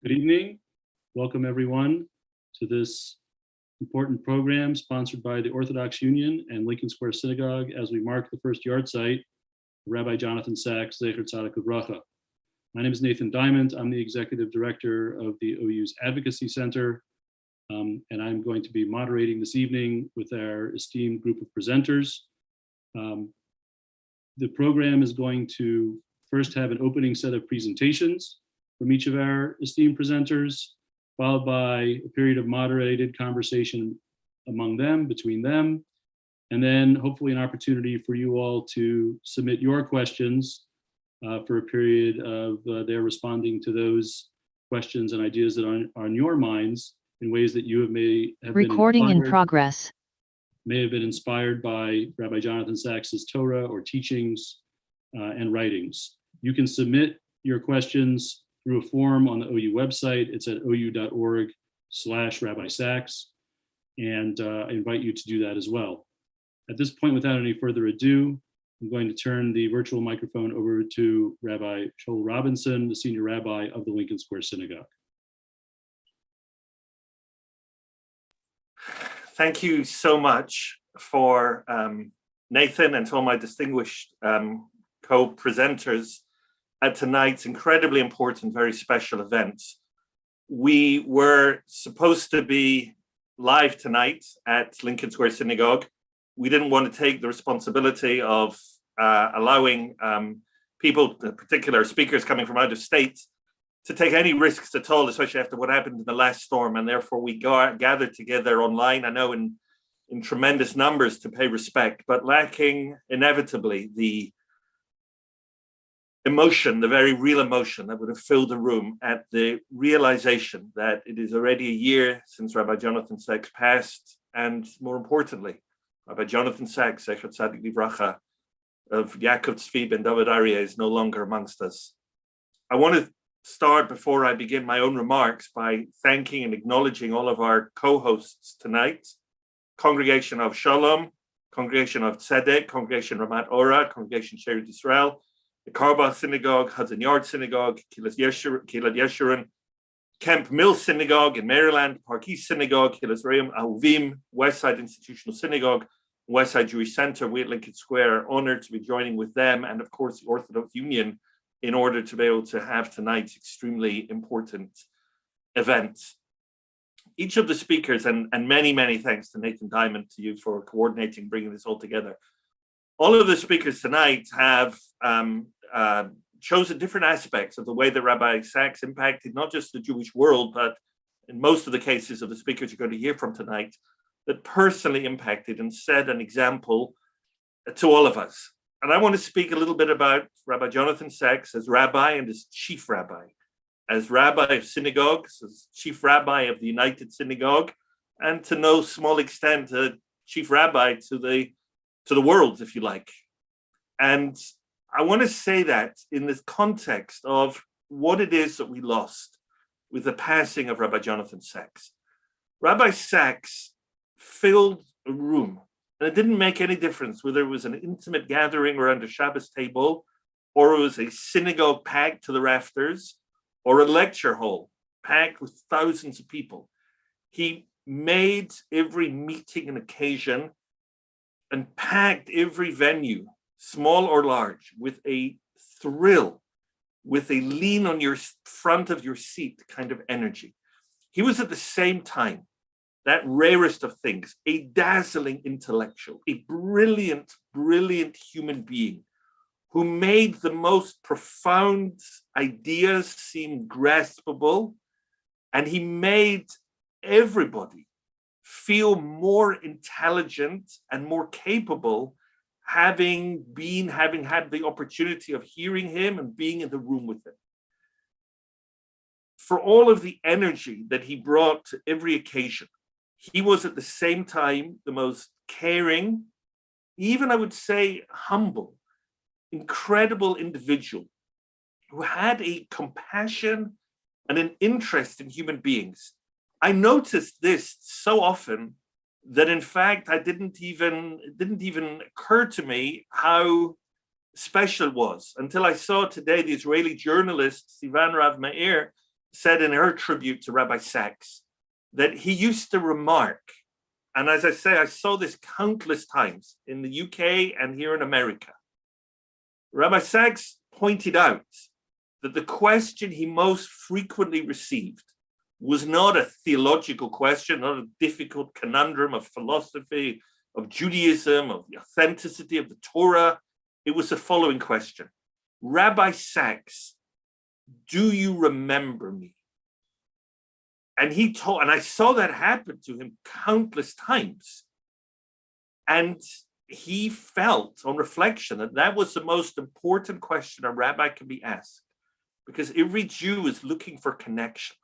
Good evening. Welcome everyone to this important program sponsored by the Orthodox Union and Lincoln Square Synagogue as we mark the first Yahrzeit, Rabbi Jonathan Sacks, Zecher Tzaddik Livracha. My name is Nathan Diamond. I'm the Executive Director of the OU's Advocacy Center, and I'm going to be moderating this evening with our esteemed group of presenters. The program is going to first have an opening set of presentations from each of our esteemed presenters, followed by a period of moderated conversation among them, between them, and then hopefully an opportunity for you all to submit your questions for a period of their responding to those questions and ideas that are on your minds in ways that you may have Recording been in progress. May have been inspired by Rabbi Jonathan Sacks's Torah or teachings and writings. You can submit your questions through a form on the OU website. It's at ou.org/Rabbi Sacks, and I invite you to do that as well. At this point, without any further ado, I'm going to turn the virtual microphone over to Rabbi Shaul Robinson, the Senior Rabbi of the Lincoln Square Synagogue. Thank you so much for Nathan and to all my distinguished co-presenters at tonight's incredibly important, very special event. We were supposed to be live tonight at Lincoln Square Synagogue. We didn't want to take the responsibility of allowing people, particular speakers coming from out of state, to take any risks at all, especially after what happened in the last storm. And therefore we gathered together online, I know in tremendous numbers, to pay respect, but lacking inevitably the emotion, the very real emotion that would have filled the room at the realization that it is already a year since Rabbi Jonathan Sacks passed, and more importantly, Rabbi Jonathan Sacks, Zecher Tzaddik Livracha, of Yaakov Tzvi ben David Aryeh, is no longer amongst us. I want to start, before I begin my own remarks, by thanking and acknowledging all of our co-hosts tonight: Congregation of Shalom, Congregation of Tzedek, Congregation Ramat Ora, Congregation Sheretz Yisrael, the Karba Synagogue, Hudson Yard Synagogue, Kilat Yeshurun, Kemp Mill Synagogue in Maryland, Park East Synagogue, Kilat Reim Ahuvim, Westside Institutional Synagogue, Westside Jewish Center. We at Lincoln Square are honored to be joining with them, and of course the Orthodox Union, in order to be able to have tonight's extremely important event. Each of the speakers, and many, many thanks to Nathan Diamond, to you for coordinating, bringing this all together. All of the speakers tonight have chosen different aspects of the way that Rabbi Sacks impacted not just the Jewish world, but in most of the cases of the speakers you're going to hear from tonight, that personally impacted and set an example to all of us. And I want to speak a little bit about Rabbi Jonathan Sacks as rabbi and as chief rabbi, as rabbi of synagogues, as chief rabbi of the United Synagogue, and to no small extent, a chief rabbi to the world, if you like. And I want to say that in this context of what it is that we lost with the passing of Rabbi Jonathan Sacks. Rabbi Sacks filled a room, and it didn't make any difference whether it was an intimate gathering around a Shabbos table, or it was a synagogue packed to the rafters, or a lecture hall packed with thousands of people. He made every meeting an occasion and packed every venue, small or large, with a thrill, with a lean on your front of your seat kind of energy. He was at the same time that rarest of things, a dazzling intellectual, a brilliant, brilliant human being who made the most profound ideas seem graspable, and he made everybody feel more intelligent and more capable, having had the opportunity of hearing him and being in the room with him. For all of the energy that he brought to every occasion, he was at the same time the most caring, even I would say humble, incredible individual who had a compassion and an interest in human beings. I noticed this so often that in fact it didn't even occur to me how special it was until I saw today the Israeli journalist Sivan Rav Meir said in her tribute to Rabbi Sachs that he used to remark, and as I say, I saw this countless times in the UK and here in America. Rabbi Sachs pointed out that the question he most frequently received was not a theological question, not a difficult conundrum of philosophy, of Judaism, of the authenticity of the Torah. It was the following question: Rabbi Sachs, do you remember me? And he told, and I saw that happen to him countless times. And he felt on reflection that that was the most important question a rabbi can be asked, because every Jew is looking for connection.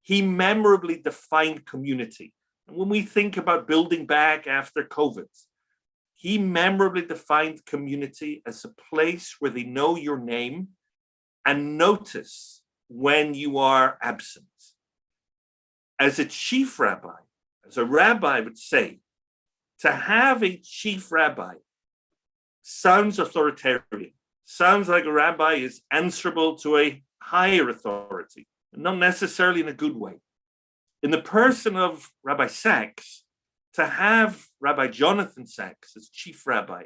He memorably defined community. And when we think about building back after COVID, he memorably defined community as a place where they know your name and notice when you are absent. As a chief rabbi, as a rabbi would say, to have a chief rabbi sounds authoritarian, sounds like a rabbi is answerable to a higher authority, not necessarily in a good way. In the person of Rabbi Sachs, to have Rabbi Jonathan Sachs as chief rabbi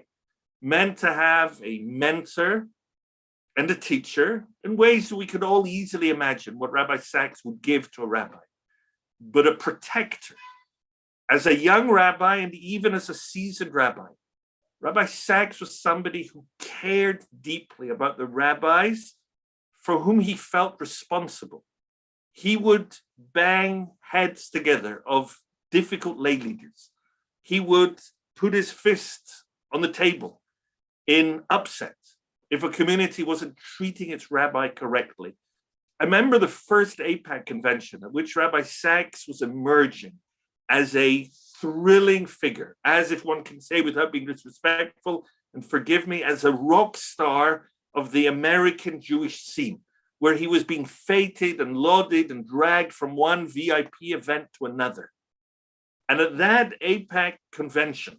meant to have a mentor and a teacher in ways that we could all easily imagine what Rabbi Sachs would give to a rabbi, but a protector. As a young rabbi and even as a seasoned rabbi, Rabbi Sachs was somebody who cared deeply about the rabbis for whom he felt responsible. He would bang heads together of difficult lay leaders. He would put his fist on the table in upset if a community wasn't treating its rabbi correctly. I remember the first AIPAC convention at which Rabbi Sachs was emerging as a thrilling figure, as if one can say without being disrespectful, and forgive me, as a rock star of the American Jewish scene, where he was being feted and lauded and dragged from one VIP event to another. And at that AIPAC convention,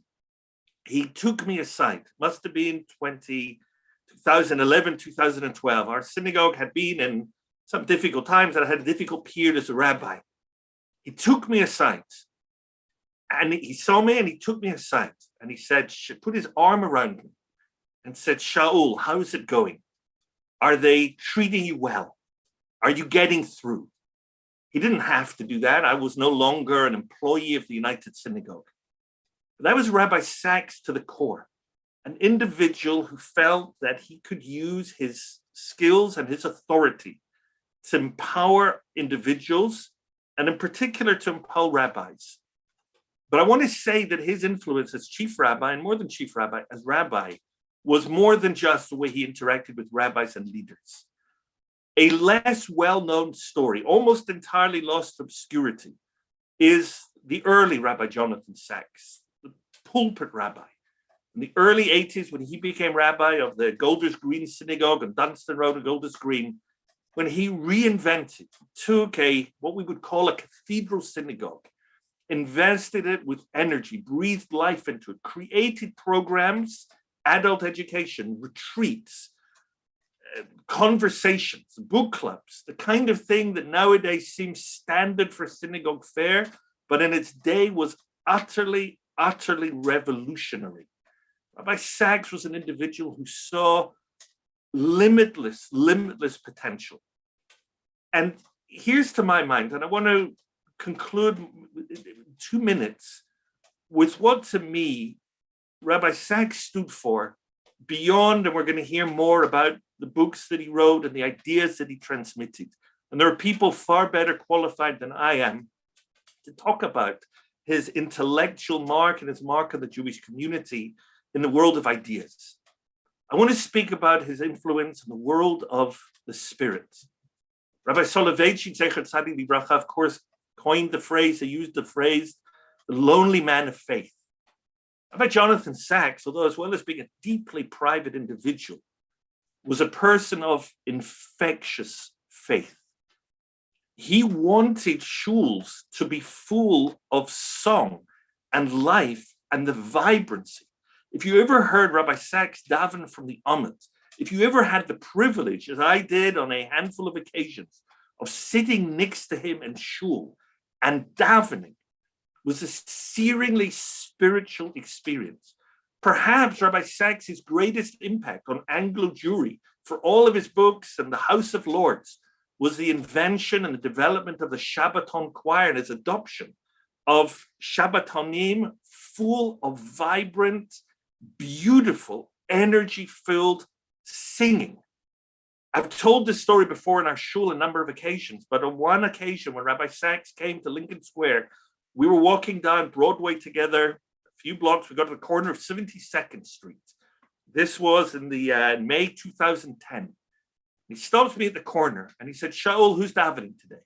he took me aside, must have been 2011, 2012. Our synagogue had been in some difficult times, and I had a difficult period as a rabbi. He took me aside, and he saw me and he took me aside, and he said, put his arm around me and said, Shaul, how is it going? Are they treating you well? Are you getting through? He didn't have to do that. I was no longer an employee of the United Synagogue. But that was Rabbi Sachs to the core, an individual who felt that he could use his skills and his authority to empower individuals, and in particular to empower rabbis. But I want to say that his influence as chief rabbi, and more than chief rabbi, as rabbi, was more than just the way he interacted with rabbis and leaders. A less well-known story, almost entirely lost to obscurity, is the early Rabbi Jonathan Sachs, the pulpit rabbi. In the early 80s, when he became rabbi of the Golders Green Synagogue on Dunstan Road and Golders Green, when he reinvented, took what we would call a cathedral synagogue, invested it with energy, breathed life into it, created programs, adult education, retreats, conversations, book clubs, the kind of thing that nowadays seems standard for synagogue fare, but in its day was utterly, utterly revolutionary. Rabbi Sachs was an individual who saw limitless potential. And here's to my mind, and I want to conclude 2 minutes with what to me Rabbi Sachs stood for beyond, and we're going to hear more about the books that he wrote and the ideas that he transmitted. And there are people far better qualified than I am to talk about his intellectual mark and his mark on the Jewish community in the world of ideas. I want to speak about his influence in the world of the spirit. Rabbi Soloveitchik, Zecher Tzadik Livracha, of course, coined the phrase, he used the phrase, the lonely man of faith. Rabbi Jonathan Sachs, although as well as being a deeply private individual, was a person of infectious faith. He wanted shuls to be full of song and life and the vibrancy. If you ever heard Rabbi Sachs daven from the Amit, if you ever had the privilege, as I did on a handful of occasions, of sitting next to him in shul and davening was a searingly spiritual experience. Perhaps Rabbi Sachs' greatest impact on Anglo Jewry for all of his books and the House of Lords was the invention and the development of the Shabbaton choir and his adoption of Shabbatonim full of vibrant, beautiful, energy-filled singing. I've told this story before in our shul a number of occasions, but on one occasion when Rabbi Sachs came to Lincoln Square, we were walking down Broadway together, a few blocks. We got to the corner of 72nd Street. This was in the May 2010. He stops me at the corner and he said, Shaul, who's davening today?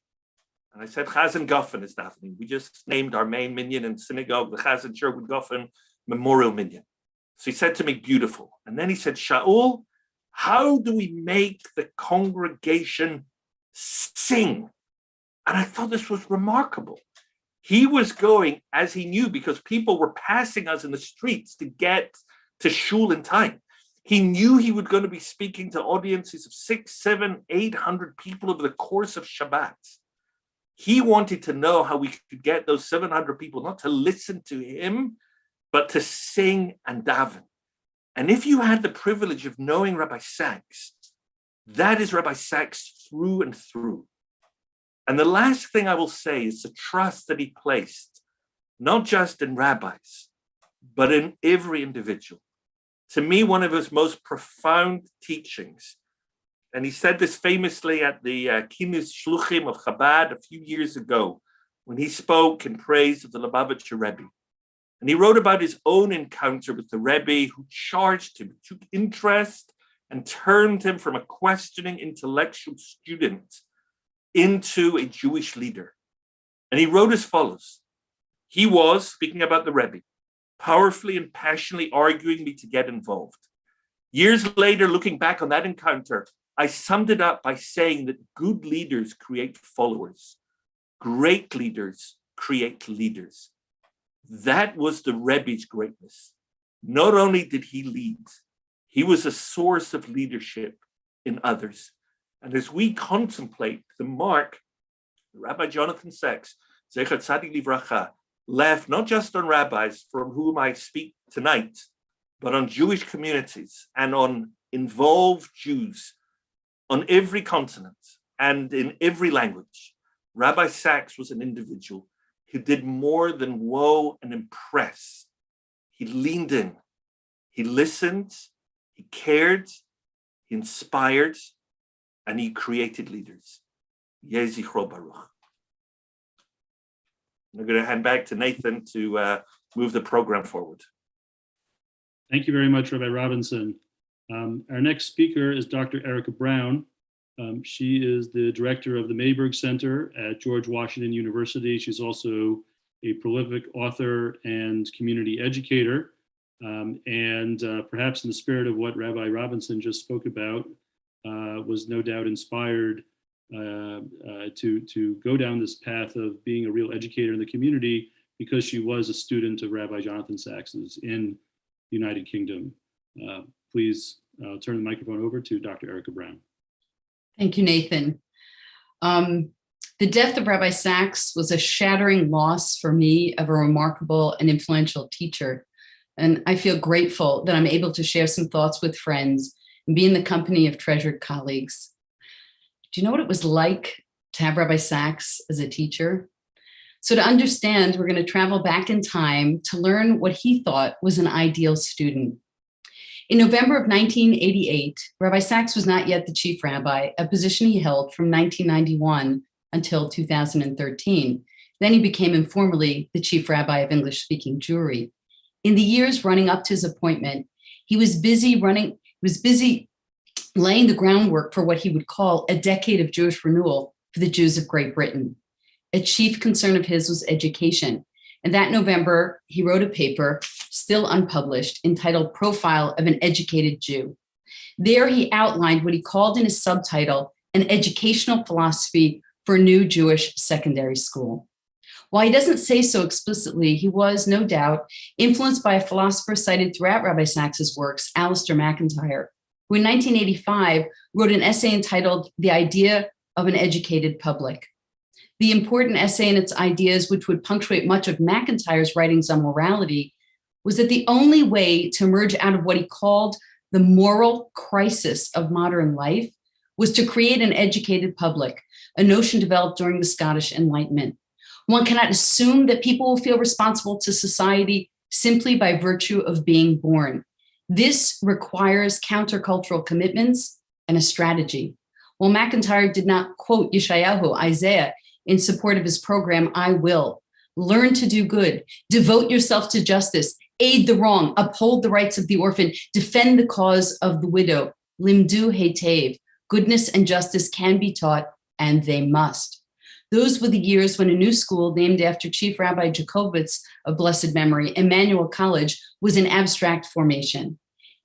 And I said, Chazan Goffin is davening. We just named our main minyan in Synagogue, the Chazan Sherwood Goffin Memorial Minyan. So he said to me, beautiful. And then he said, Shaul, how do we make the congregation sing? And I thought this was remarkable. He was going, as he knew, because people were passing us in the streets to get to shul in time. He knew he was going to be speaking to audiences of 600, 700, 800 people over the course of Shabbat. He wanted to know how we could get those 700 people not to listen to him, but to sing and daven. And if you had the privilege of knowing Rabbi Sachs, that is Rabbi Sachs through and through. And the last thing I will say is the trust that he placed, not just in rabbis, but in every individual. To me, one of his most profound teachings, and he said this famously at the Kinus Shluchim of Chabad a few years ago, when he spoke in praise of the Lubavitcher Rebbe. And he wrote about his own encounter with the Rebbe, who charged him, took interest, and turned him from a questioning intellectual student into a Jewish leader. And he wrote as follows. He was, speaking about the Rebbe, powerfully and passionately arguing me to get involved. Years later, looking back on that encounter, I summed it up by saying that good leaders create followers. Great leaders create leaders. That was the Rebbe's greatness. Not only did he lead, he was a source of leadership in others. And as we contemplate the mark Rabbi Jonathan Sachs, Zecher Tzadik Livracha, left not just on rabbis from whom I speak tonight, but on Jewish communities and on involved Jews on every continent and in every language, Rabbi Sachs was an individual who did more than woe and impress. He leaned in, he listened, he cared, he inspired, and he created leaders. Yeh Zichro Baruch. I'm going to hand back to Nathan to move the program forward. Thank you very much, Rabbi Robinson. Our next speaker is Dr. Erica Brown. She is the director of the Mayberg Center at George Washington University. She's also a prolific author and community educator. Perhaps in the spirit of what Rabbi Robinson just spoke about, was no doubt inspired to go down this path of being a real educator in the community because she was a student of Rabbi Jonathan Sacks's in the United Kingdom. Please turn the microphone over to Dr. Erica Brown. Thank you, Nathan. The death of Rabbi Sachs was a shattering loss for me of a remarkable and influential teacher. And I feel grateful that I'm able to share some thoughts with friends and be in the company of treasured colleagues. Do you know what it was like to have Rabbi Sachs as a teacher? So to understand, we're going to travel back in time to learn what he thought was an ideal student. In November of 1988, Rabbi Sachs was not yet the chief rabbi, a position he held from 1991 until 2013. Then he became informally the chief rabbi of English-speaking Jewry. In the years running up to his appointment, he was busy laying the groundwork for what he would call a decade of Jewish renewal for the Jews of Great Britain. A chief concern of his was education. And that November, he wrote a paper, still unpublished, entitled Profile of an Educated Jew. There he outlined what he called in his subtitle, an educational philosophy for a new Jewish secondary school. While he doesn't say so explicitly, he was, no doubt, influenced by a philosopher cited throughout Rabbi Sachs's works, Alistair MacIntyre, who in 1985 wrote an essay entitled The Idea of an educated public. The important essay and its ideas, which would punctuate much of MacIntyre's writings on morality, was that the only way to emerge out of what he called the moral crisis of modern life was to create an educated public, a notion developed during the Scottish Enlightenment. One cannot assume that people will feel responsible to society simply by virtue of being born. This requires countercultural commitments and a strategy. While MacIntyre did not quote Yeshayahu, Isaiah, in support of his program, I Will, learn to do good, devote yourself to justice, aid the wrong, uphold the rights of the orphan, defend the cause of the widow, limdu hetev, goodness and justice can be taught, and they must. Those were the years when a new school named after Chief Rabbi Jacobitz of blessed memory, Emmanuel College, was in abstract formation.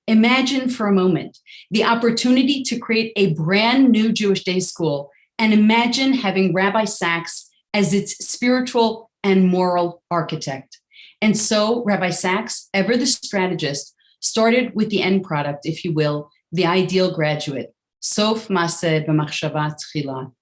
Imagine for a moment the opportunity to create a brand new Jewish day school, and imagine having Rabbi Sacks as its spiritual and moral architect. And so Rabbi Sacks, ever the strategist, started with the end product, if you will, the ideal graduate, Sof Maseh b'machshava tchila.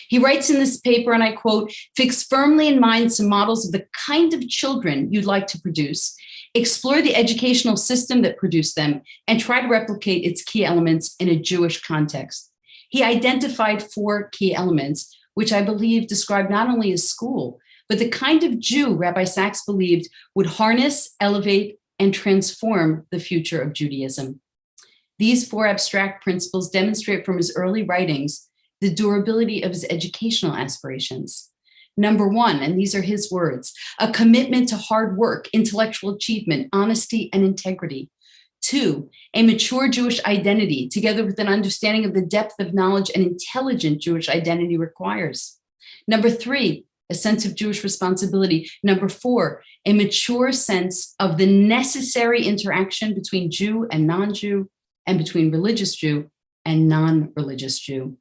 He writes in this paper, and I quote, fix firmly in mind some models of the kind of children you'd like to produce, explore the educational system that produced them, and try to replicate its key elements in a Jewish context. He identified 4 key elements, which I believe describe not only his school, but the kind of Jew Rabbi Sacks believed would harness, elevate, and transform the future of Judaism. These 4 abstract principles demonstrate from his early writings the durability of his educational aspirations. Number 1, and these are his words, a commitment to hard work, intellectual achievement, honesty, and integrity. 2, a mature Jewish identity, together with an understanding of the depth of knowledge an intelligent Jewish identity requires. Number 3, a sense of Jewish responsibility. Number 4, a mature sense of the necessary interaction between Jew and non-Jew, and between religious Jew and non-religious Jew.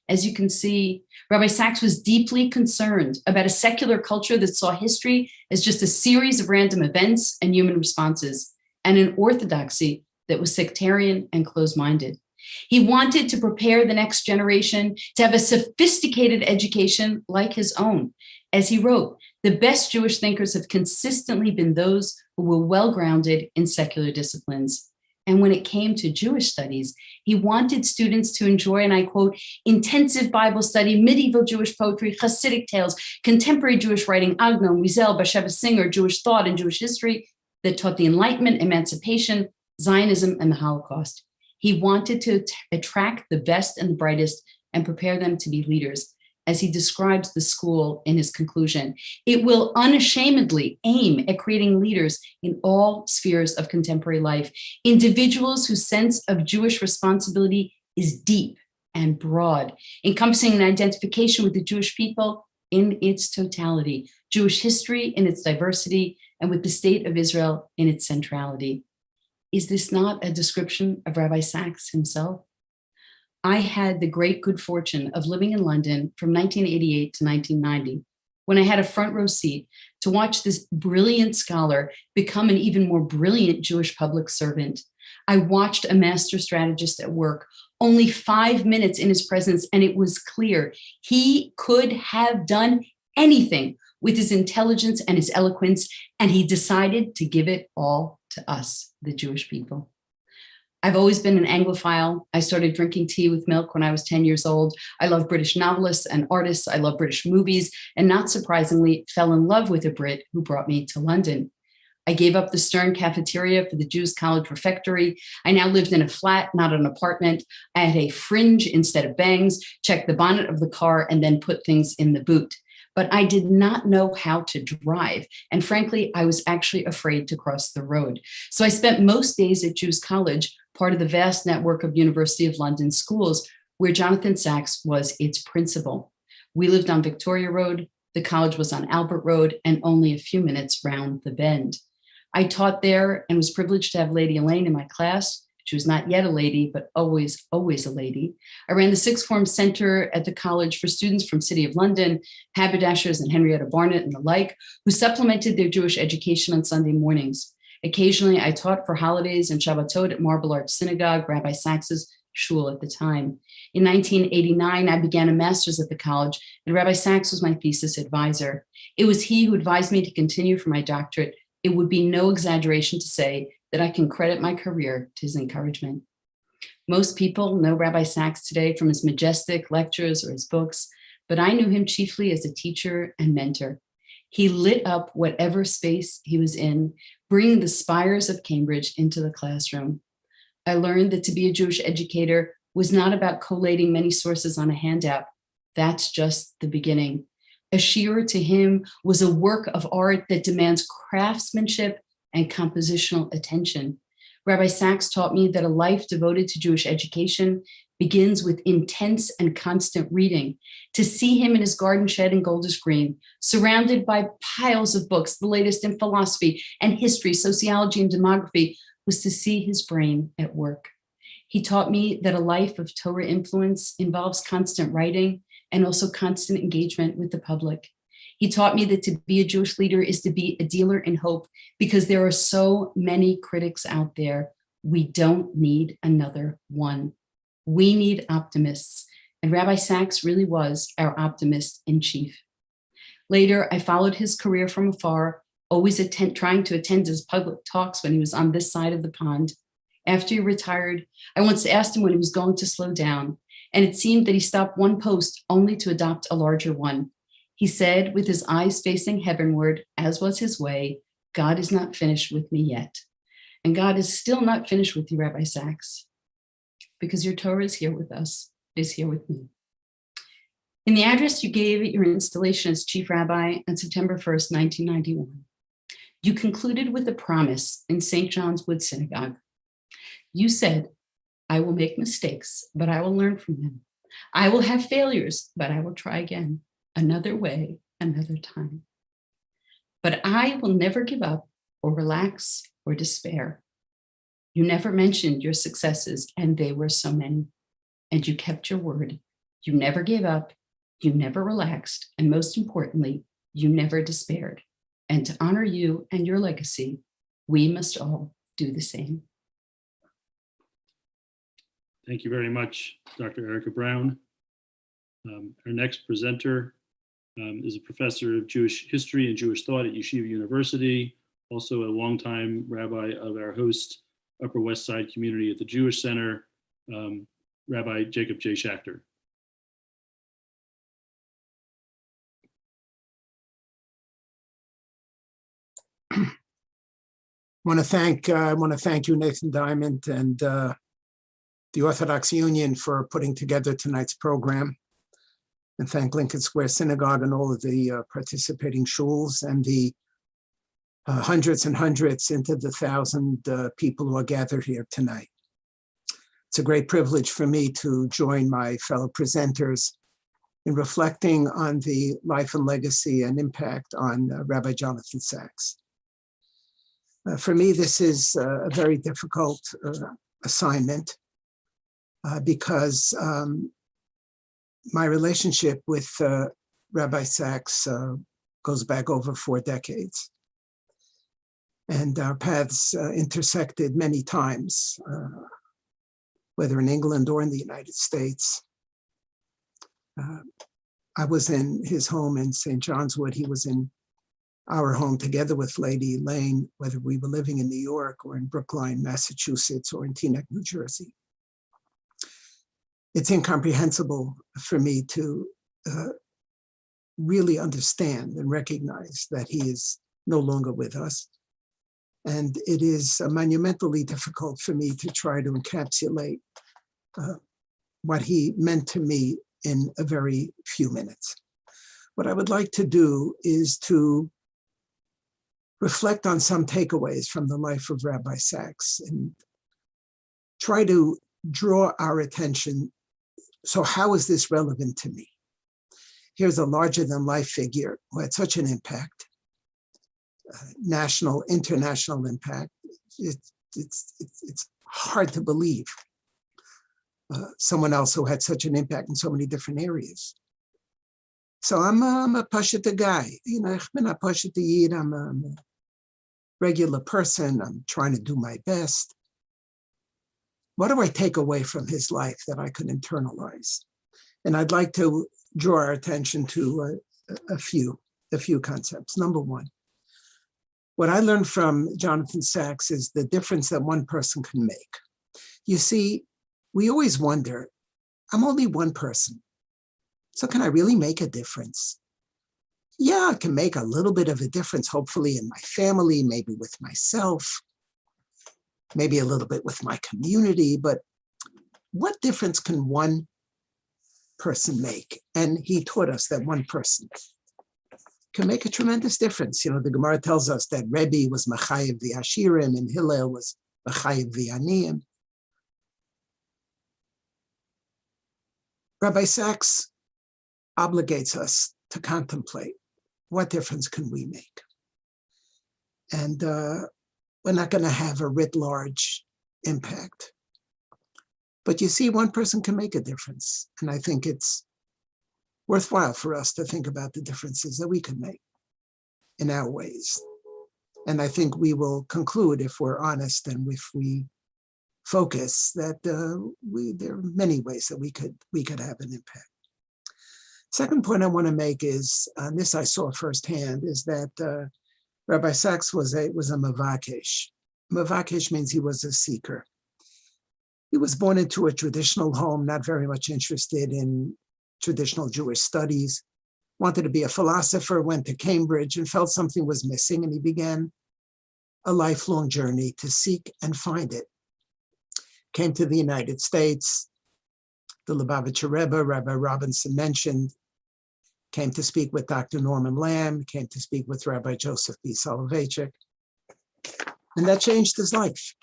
As you can see, Rabbi Sacks was deeply concerned about a secular culture that saw history as just a series of random events and human responses, and an orthodoxy that was sectarian and closed-minded. He wanted to prepare the next generation to have a sophisticated education like his own. As he wrote, the best Jewish thinkers have consistently been those who were well-grounded in secular disciplines. And when it came to Jewish studies, he wanted students to enjoy, and I quote, intensive Bible study, medieval Jewish poetry, Hasidic tales, contemporary Jewish writing, Agnon, Wiesel, Bashevis Singer, Jewish thought and Jewish history that taught the Enlightenment, emancipation, Zionism, and the Holocaust. He wanted to attract the best and the brightest and prepare them to be leaders. As he describes the school in his conclusion, it will unashamedly aim at creating leaders in all spheres of contemporary life, individuals whose sense of Jewish responsibility is deep and broad, encompassing an identification with the Jewish people in its totality, Jewish history in its diversity, and with the state of Israel in its centrality. Is this not a description of Rabbi Sacks himself? I had the great good fortune of living in London from 1988 to 1990, when I had a front row seat to watch this brilliant scholar become an even more brilliant Jewish public servant. I watched a master strategist at work, only 5 minutes in his presence, and it was clear he could have done anything with his intelligence and his eloquence, and he decided to give it all to us, the Jewish people. I've always been an Anglophile. I started drinking tea with milk when I was 10 years old. I love British novelists and artists. I love British movies, and not surprisingly, fell in love with a Brit who brought me to London. I gave up the Stern cafeteria for the Jews College refectory. I now lived in a flat, not an apartment. I had a fringe instead of bangs, checked the bonnet of the car, and then put things in the boot. But I did not know how to drive. And frankly, I was actually afraid to cross the road. So I spent most days at Jews College, part of the vast network of University of London schools, where Jonathan Sacks was its principal. We lived on Victoria Road, the college was on Albert Road, and only a few minutes round the bend. I taught there and was privileged to have Lady Elaine in my class. She was not yet a lady, but always, always a lady. I ran the Sixth Form Center at the college for students from City of London, haberdashers and Henrietta Barnett and the like, who supplemented their Jewish education on Sunday mornings. Occasionally, I taught for holidays and Shabbatot at Marble Arch Synagogue, Rabbi Sacks's shul at the time. In 1989, I began a master's at the college, and Rabbi Sachs was my thesis advisor. It was he who advised me to continue for my doctorate. It would be no exaggeration to say that I can credit my career to his encouragement. Most people know Rabbi Sachs today from his majestic lectures or his books, but I knew him chiefly as a teacher and mentor. He lit up whatever space he was in, bringing the spires of Cambridge into the classroom. I learned that to be a Jewish educator was not about collating many sources on a handout. That's just the beginning. A shiur to him was a work of art that demands craftsmanship and compositional attention. Rabbi Sachs taught me that a life devoted to Jewish education begins with intense and constant reading. To see him in his garden shed in Golders Green, surrounded by piles of books, the latest in philosophy and history, sociology and demography, was to see his brain at work. He taught me that a life of Torah influence involves constant writing and also constant engagement with the public. He taught me that to be a Jewish leader is to be a dealer in hope, because there are so many critics out there. We don't need another one. We need optimists, and Rabbi Sachs really was our optimist in chief. Later, I followed his career from afar, always trying to attend his public talks when he was on this side of the pond. After he retired, I once asked him when he was going to slow down, and it seemed that he stopped one post only to adopt a larger one. He said, with his eyes facing heavenward, as was his way, God is not finished with me yet. And God is still not finished with you, Rabbi Sachs, because your Torah is here with us, is here with me. In the address you gave at your installation as chief rabbi on September 1st, 1991, you concluded with a promise in St. John's Wood Synagogue. You said, I will make mistakes, but I will learn from them. I will have failures, but I will try again. Another way, another time. But I will never give up or relax or despair. You never mentioned your successes, and they were so many. And you kept your word. You never gave up, you never relaxed, and most importantly, you never despaired. And to honor you and your legacy, we must all do the same. Thank you very much, Dr. Erica Brown. Our next presenter is a professor of Jewish history and Jewish thought at Yeshiva University, also a longtime rabbi of our host Upper West Side community at the Jewish Center, Rabbi Jacob J. Schacter. I want to thank you, Nathan Diamond, and the Orthodox Union for putting together tonight's program, and thank Lincoln Square Synagogue and all of the participating shuls and the hundreds and hundreds into the 1,000 people who are gathered here tonight. It's a great privilege for me to join my fellow presenters in reflecting on the life and legacy and impact on Rabbi Jonathan Sachs. For me, this is a very difficult assignment because my relationship with Rabbi Sachs goes back over 4 decades. And our paths intersected many times, whether in England or in the United States. I was in his home in St. John's Wood. He was in our home together with Lady Elaine, whether we were living in New York or in Brookline, Massachusetts, or in Teaneck, New Jersey. It's incomprehensible for me to really understand and recognize that he is no longer with us. And it is monumentally difficult for me to try to encapsulate what he meant to me in a very few minutes. What I would like to do is to reflect on some takeaways from the life of Rabbi Sachs and try to draw our attention. So how is this relevant to me? Here's a larger than life figure who had such an impact, national, international impact. It's hard to believe someone else who had such an impact in so many different areas. So I'm a Pashut guy. You know, I'm a Pashut Yid. I'm a regular person. I'm trying to do my best. what do I take away from his life that I could internalize? And I'd like to draw our attention to a few concepts. Number one, what I learned from Jonathan Sacks is the difference that one person can make. You see, we always wonder, I'm only one person, so can I really make a difference? Yeah, I can make a little bit of a difference, hopefully in my family, maybe with myself, maybe a little bit with my community, but what difference can one person make? And he taught us that one person can make a tremendous difference. You know, the Gemara tells us that Rabbi was Machayev the Ashirim and Hillel was Machayev the Aniyim. Rabbi Sacks obligates us to contemplate what difference can we make? And we're not going to have a writ large impact. But you see, one person can make a difference. And I think it's worthwhile for us to think about the differences that we can make in our ways. And I think we will conclude, if we're honest and if we focus, that there are many ways that we could have an impact. Second point I want to make is, and this I saw firsthand, is that Rabbi Sacks was a mavakesh. Mavakesh means he was a seeker. He was born into a traditional home, not very much interested in traditional Jewish studies, wanted to be a philosopher, went to Cambridge and felt something was missing, and he began a lifelong journey to seek and find it. Came to the United States. The Lubavitcher Rebbe, Rabbi Robinson mentioned, came to speak with Dr. Norman Lamb, came to speak with Rabbi Joseph B. Soloveitchik, and that changed his life.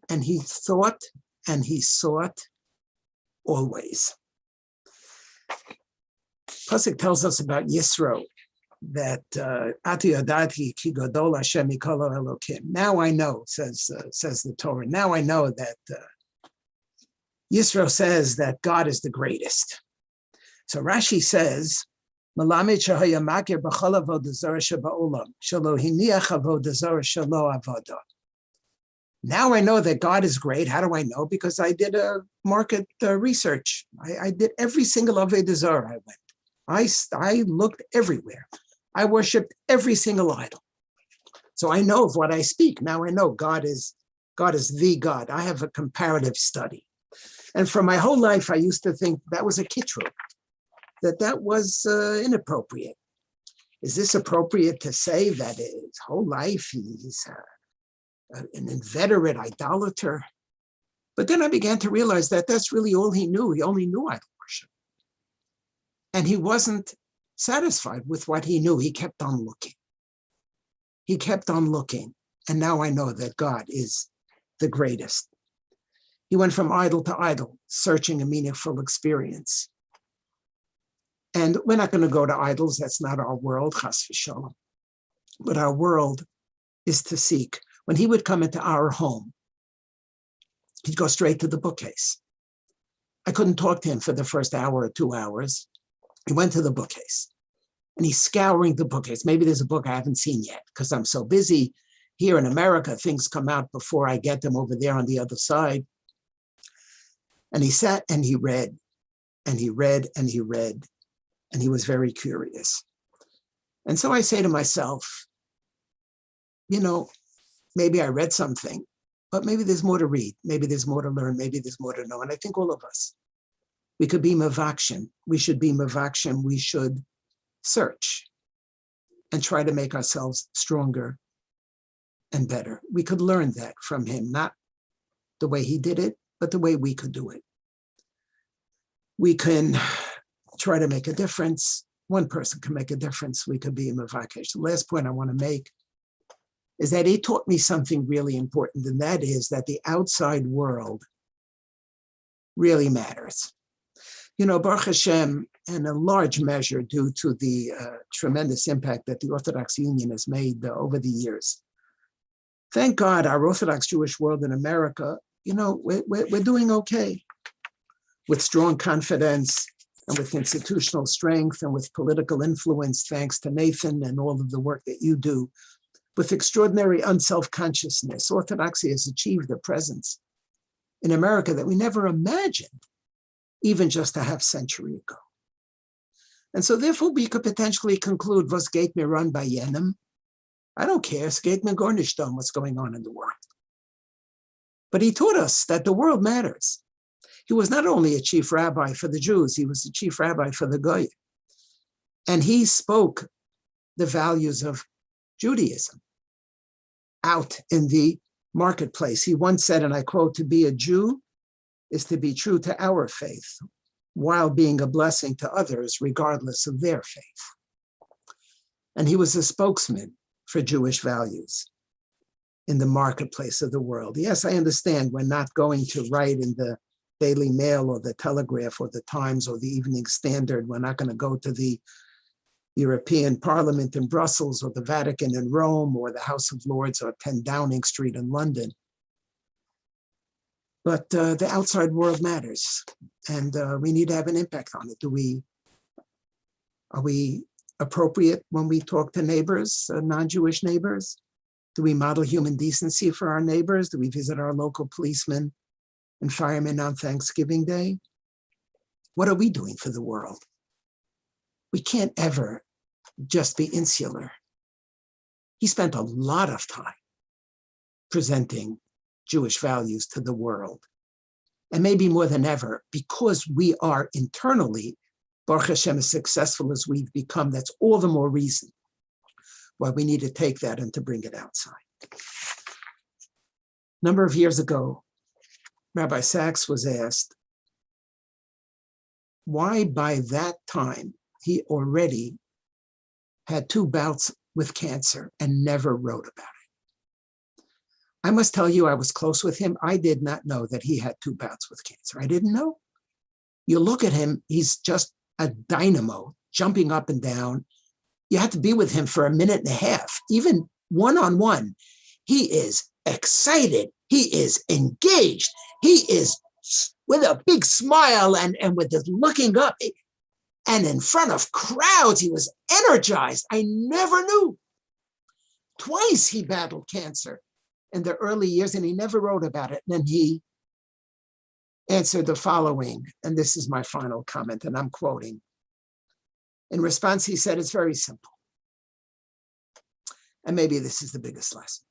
And he thought and he sought always. Pasuk tells us about Yisro, that Ati Yadati Ki Gadol Hashem Mikol Elokim. Now I know, says the Torah. Now I know that Yisro says that God is the greatest. So Rashi says, Malamed Shahaya Makir B'chol Avodah Zarah Sheba'olam Shelo Hiniach Avodah Zarah Shelo Avodah. Now I know that God is great. How do I know? Because I did a market research. I did every single Avodah Zarah I went. I looked everywhere. I worshiped every single idol. So I know of what I speak. Now I know God is the God. I have a comparative study. And for my whole life, I used to think that was a kitru, that was inappropriate. Is this appropriate to say that his whole life he's an inveterate idolater? But then I began to realize that that's really all he knew. He only knew idol worship. And he wasn't satisfied with what he knew. He kept on looking. He kept on looking. And now I know that God is the greatest. He went from idol to idol, searching a meaningful experience. And we're not going to go to idols. That's not our world, chas v'shalom. But our world is to seek. When he would come into our home, he'd go straight to the bookcase. I couldn't talk to him for the first hour or 2 hours. He went to the bookcase and he's scouring the bookcase. Maybe there's a book I haven't seen yet because I'm so busy. Here in America, things come out before I get them over there on the other side. And he sat and he read and he read and he read, and he was very curious. And so I say to myself, you know, maybe I read something, but maybe there's more to read. Maybe there's more to learn. Maybe there's more to know. And I think all of us, we could be mavakshim. We should be mavakshim. We should search and try to make ourselves stronger and better. We could learn that from him, not the way he did it, but the way we could do it. We can try to make a difference. One person can make a difference. We could be a mavakesh. The last point I want to make is that he taught me something really important, and that is that the outside world really matters. You know, Baruch Hashem, in a large measure due to the tremendous impact that the Orthodox Union has made over the years. Thank God our Orthodox Jewish world in America, you know, we're doing okay with strong confidence and with institutional strength and with political influence, thanks to Nathan and all of the work that you do, with extraordinary unself-consciousness. Orthodoxy has achieved a presence in America that we never imagined even just a half century ago. And so therefore we could potentially conclude, was geht mir run by jenem? I don't care, es geht mir gar nicht um what's going on in the world. But he taught us that the world matters. He was not only a chief rabbi for the Jews, he was the chief rabbi for the Goyim. And he spoke the values of Judaism out in the marketplace. He once said, and I quote, "To be a Jew is to be true to our faith, while being a blessing to others, regardless of their faith." And he was a spokesman for Jewish values in the marketplace of the world. Yes, I understand we're not going to write in the Daily Mail or the Telegraph or the Times or the Evening Standard. We're not going to go to the European Parliament in Brussels or the Vatican in Rome or the House of Lords or 10 Downing Street in London. But the outside world matters, and we need to have an impact on it. Are we appropriate when we talk to neighbors, non-Jewish neighbors? Do we model human decency for our neighbors? Do we visit our local policemen and firemen on Thanksgiving Day? What are we doing for the world? We can't ever just be insular. He spent a lot of time presenting Jewish values to the world. And maybe more than ever, because we are internally, Baruch Hashem, as successful as we've become, that's all the more reason why we need to take that and to bring it outside. A number of years ago, Rabbi Sachs was asked why by that time he already had 2 bouts with cancer and never wrote about it. I must tell you, I was close with him. I did not know that he had 2 bouts with cancer. I didn't know. You look at him, he's just a dynamo, jumping up and down. You have to be with him for a minute and a half, even one-on-one. He is excited. He is engaged. He is with a big smile and with this looking up. And in front of crowds, he was energized. I never knew. Twice he battled cancer in the early years, and he never wrote about it. And then he answered the following, and this is my final comment, and I'm quoting. In response, he said, it's very simple. And maybe this is the biggest lesson.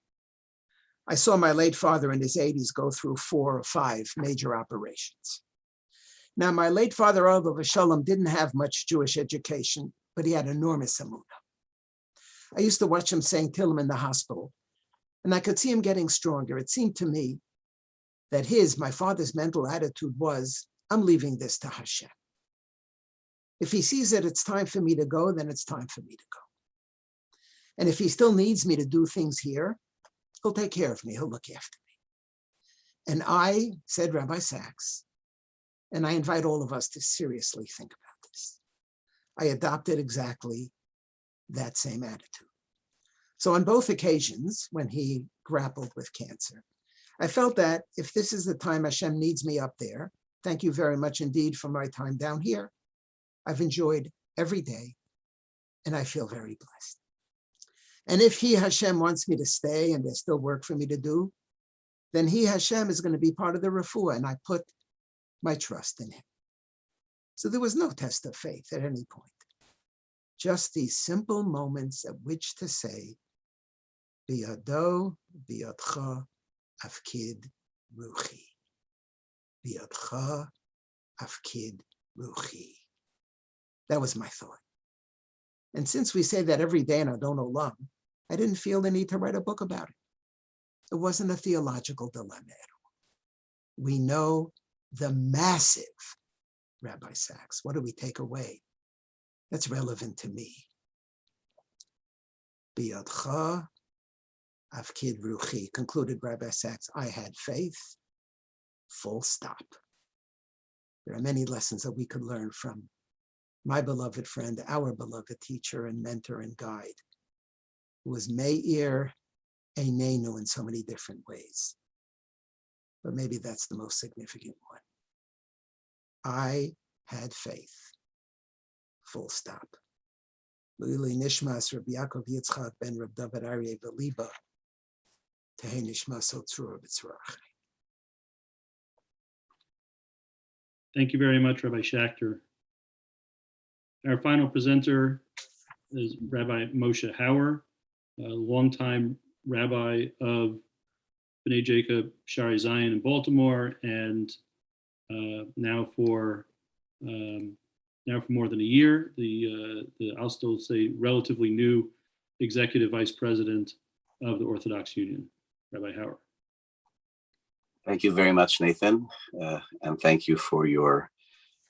I saw my late father in his 80s go through 4 or 5 major operations. Now, my late father, Olav Shalom, didn't have much Jewish education, but he had enormous emunah. I used to watch him saying Tehillim in the hospital, and I could see him getting stronger. It seemed to me that my father's mental attitude was, I'm leaving this to Hashem. If he sees that it's time for me to go, then it's time for me to go. And if he still needs me to do things here, he'll take care of me, he'll look after me. And I, said Rabbi Sachs, and I invite all of us to seriously think about this, I adopted exactly that same attitude. So on both occasions, when he grappled with cancer, I felt that if this is the time Hashem needs me up there, thank you very much indeed for my time down here. I've enjoyed every day, and I feel very blessed. And if he, Hashem, wants me to stay and there's still work for me to do, then he, Hashem, is going to be part of the refuah, and I put my trust in him. So there was no test of faith at any point. Just these simple moments at which to say, Biyado, biyadcha, afkid, ruchi. Biyadcha, afkid, ruchi. That was my thought. And since we say that every day in Adon Olam, I didn't feel the need to write a book about it. It wasn't a theological dilemma at all. We know the massive, Rabbi Sachs. What do we take away? That's relevant to me. Biyadcha, afkid ruchi, concluded Rabbi Sachs. I had faith, full stop. There are many lessons that we could learn from my beloved friend, our beloved teacher and mentor and guide, who was Meir Einenu in so many different ways. But maybe that's the most significant one. I had faith, full stop. L'ilui nishmas Rabbi Yaakov Yitzchak ben Reb David Aryeh Beliba, Tehei nishmas Otzura b'tzorach. Thank you very much, Rabbi Schacter. Our final presenter is Rabbi Moshe Hauer, a longtime rabbi of B'nai Jacob Shari Zion in Baltimore, and now for more than a year, the I'll still say relatively new executive vice president of the Orthodox Union, Rabbi Hauer. Thank you very much, Nathan, and thank you for your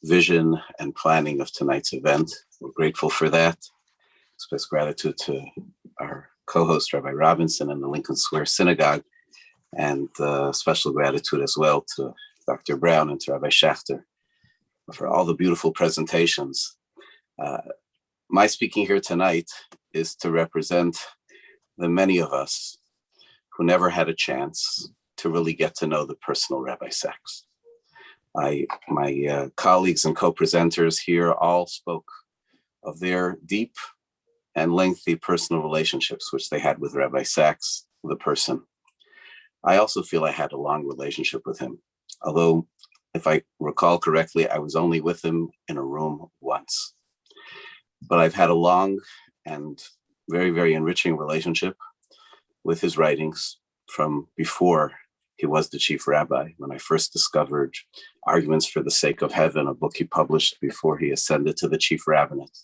vision and planning of tonight's event. We're grateful for that. Express gratitude to our co-host, Rabbi Robinson, and the Lincoln Square Synagogue, and special gratitude as well to Dr. Brown and to Rabbi Schacter for all the beautiful presentations. My speaking here tonight is to represent the many of us who never had a chance to really get to know the personal Rabbi Sacks. My colleagues and co-presenters here all spoke of their deep and lengthy personal relationships which they had with Rabbi Sacks, the person. I also feel I had a long relationship with him, although if I recall correctly, I was only with him in a room once. But I've had a long and very, very enriching relationship with his writings from before he was the chief rabbi, when I first discovered Arguments for the Sake of Heaven, a book he published before he ascended to the chief rabbinate,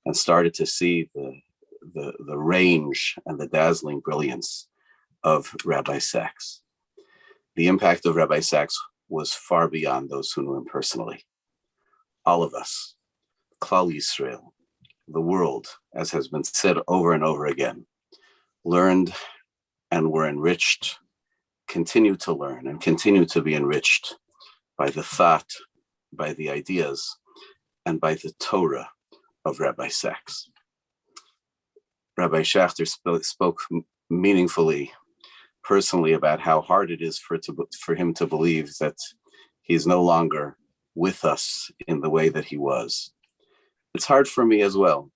and started to see the range and the dazzling brilliance of Rabbi Sacks. The impact of Rabbi Sacks was far beyond those who knew him personally. All of us, Klal Yisrael, the world, as has been said over and over again, learned and were enriched, continue to learn and continue to be enriched by the thought, by the ideas, and by the Torah of Rabbi Sacks. Rabbi Schacter spoke meaningfully, personally, about how hard it is for him to believe that he's no longer with us in the way that he was. It's hard for me as well.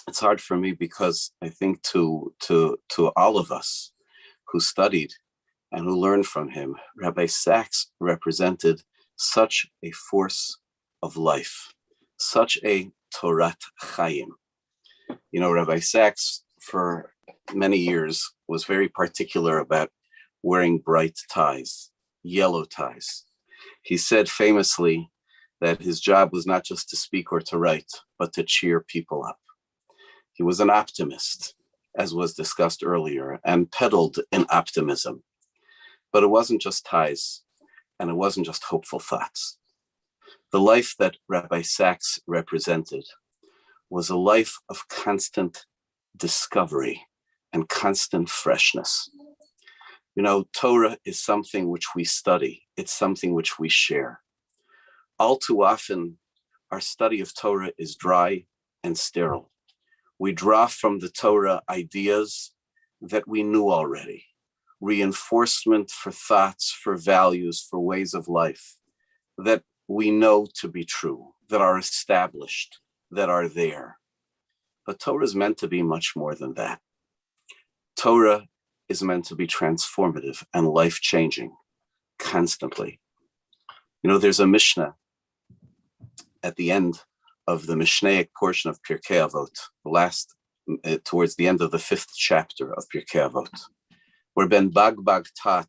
It's hard for me because I think to all of us who studied and who learned from him, Rabbi Sacks represented such a force of life, such a Torat Chaim. You know, Rabbi Sacks, for many years, was very particular about wearing bright ties, yellow ties. He said famously that his job was not just to speak or to write, but to cheer people up. He was an optimist, as was discussed earlier, and peddled in optimism. But it wasn't just ties, and it wasn't just hopeful thoughts. The life that Rabbi Sacks represented was a life of constant discovery and constant freshness. You know, Torah is something which we study. It's something which we share. All too often, our study of Torah is dry and sterile. We draw from the Torah ideas that we knew already, reinforcement for thoughts, for values, for ways of life that we know to be true, that are established, that are there. But Torah is meant to be much more than that. Torah is meant to be transformative and life-changing constantly. You know, there's a Mishnah at the end of the Mishnaic portion of Pirkei Avot, towards the end of the 5th chapter of Pirkei Avot, where Ben Bagbag taught,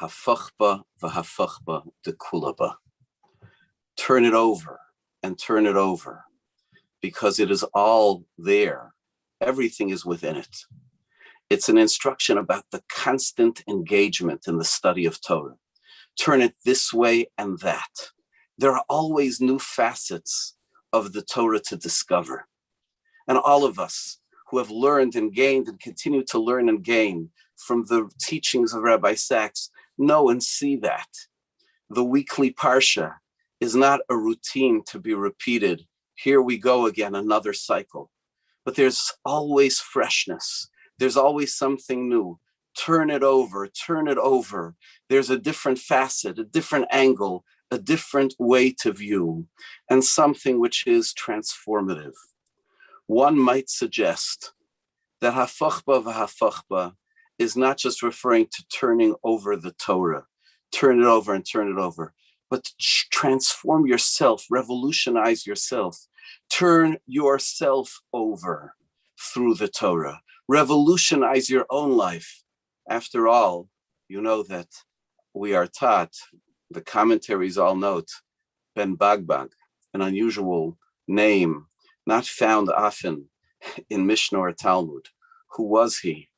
Hafachba v'hafachba dekulaba. Turn it over and turn it over, because it is all there. Everything is within it. It's an instruction about the constant engagement in the study of Torah. Turn it this way and that. There are always new facets of the Torah to discover. And all of us who have learned and gained and continue to learn and gain from the teachings of Rabbi Sacks know and see that. The weekly Parsha is not a routine to be repeated. Here we go again, another cycle. But there's always freshness. There's always something new. Turn it over, turn it over. There's a different facet, a different angle, a different way to view, and something which is transformative. One might suggest that hafachba v'hafachba is not just referring to turning over the Torah, turn it over and turn it over, but transform yourself, revolutionize yourself, turn yourself over through the Torah, revolutionize your own life. After all, you know that we are taught, the commentaries all note, Ben Bagbag, an unusual name, not found often in Mishnah or Talmud. Who was he?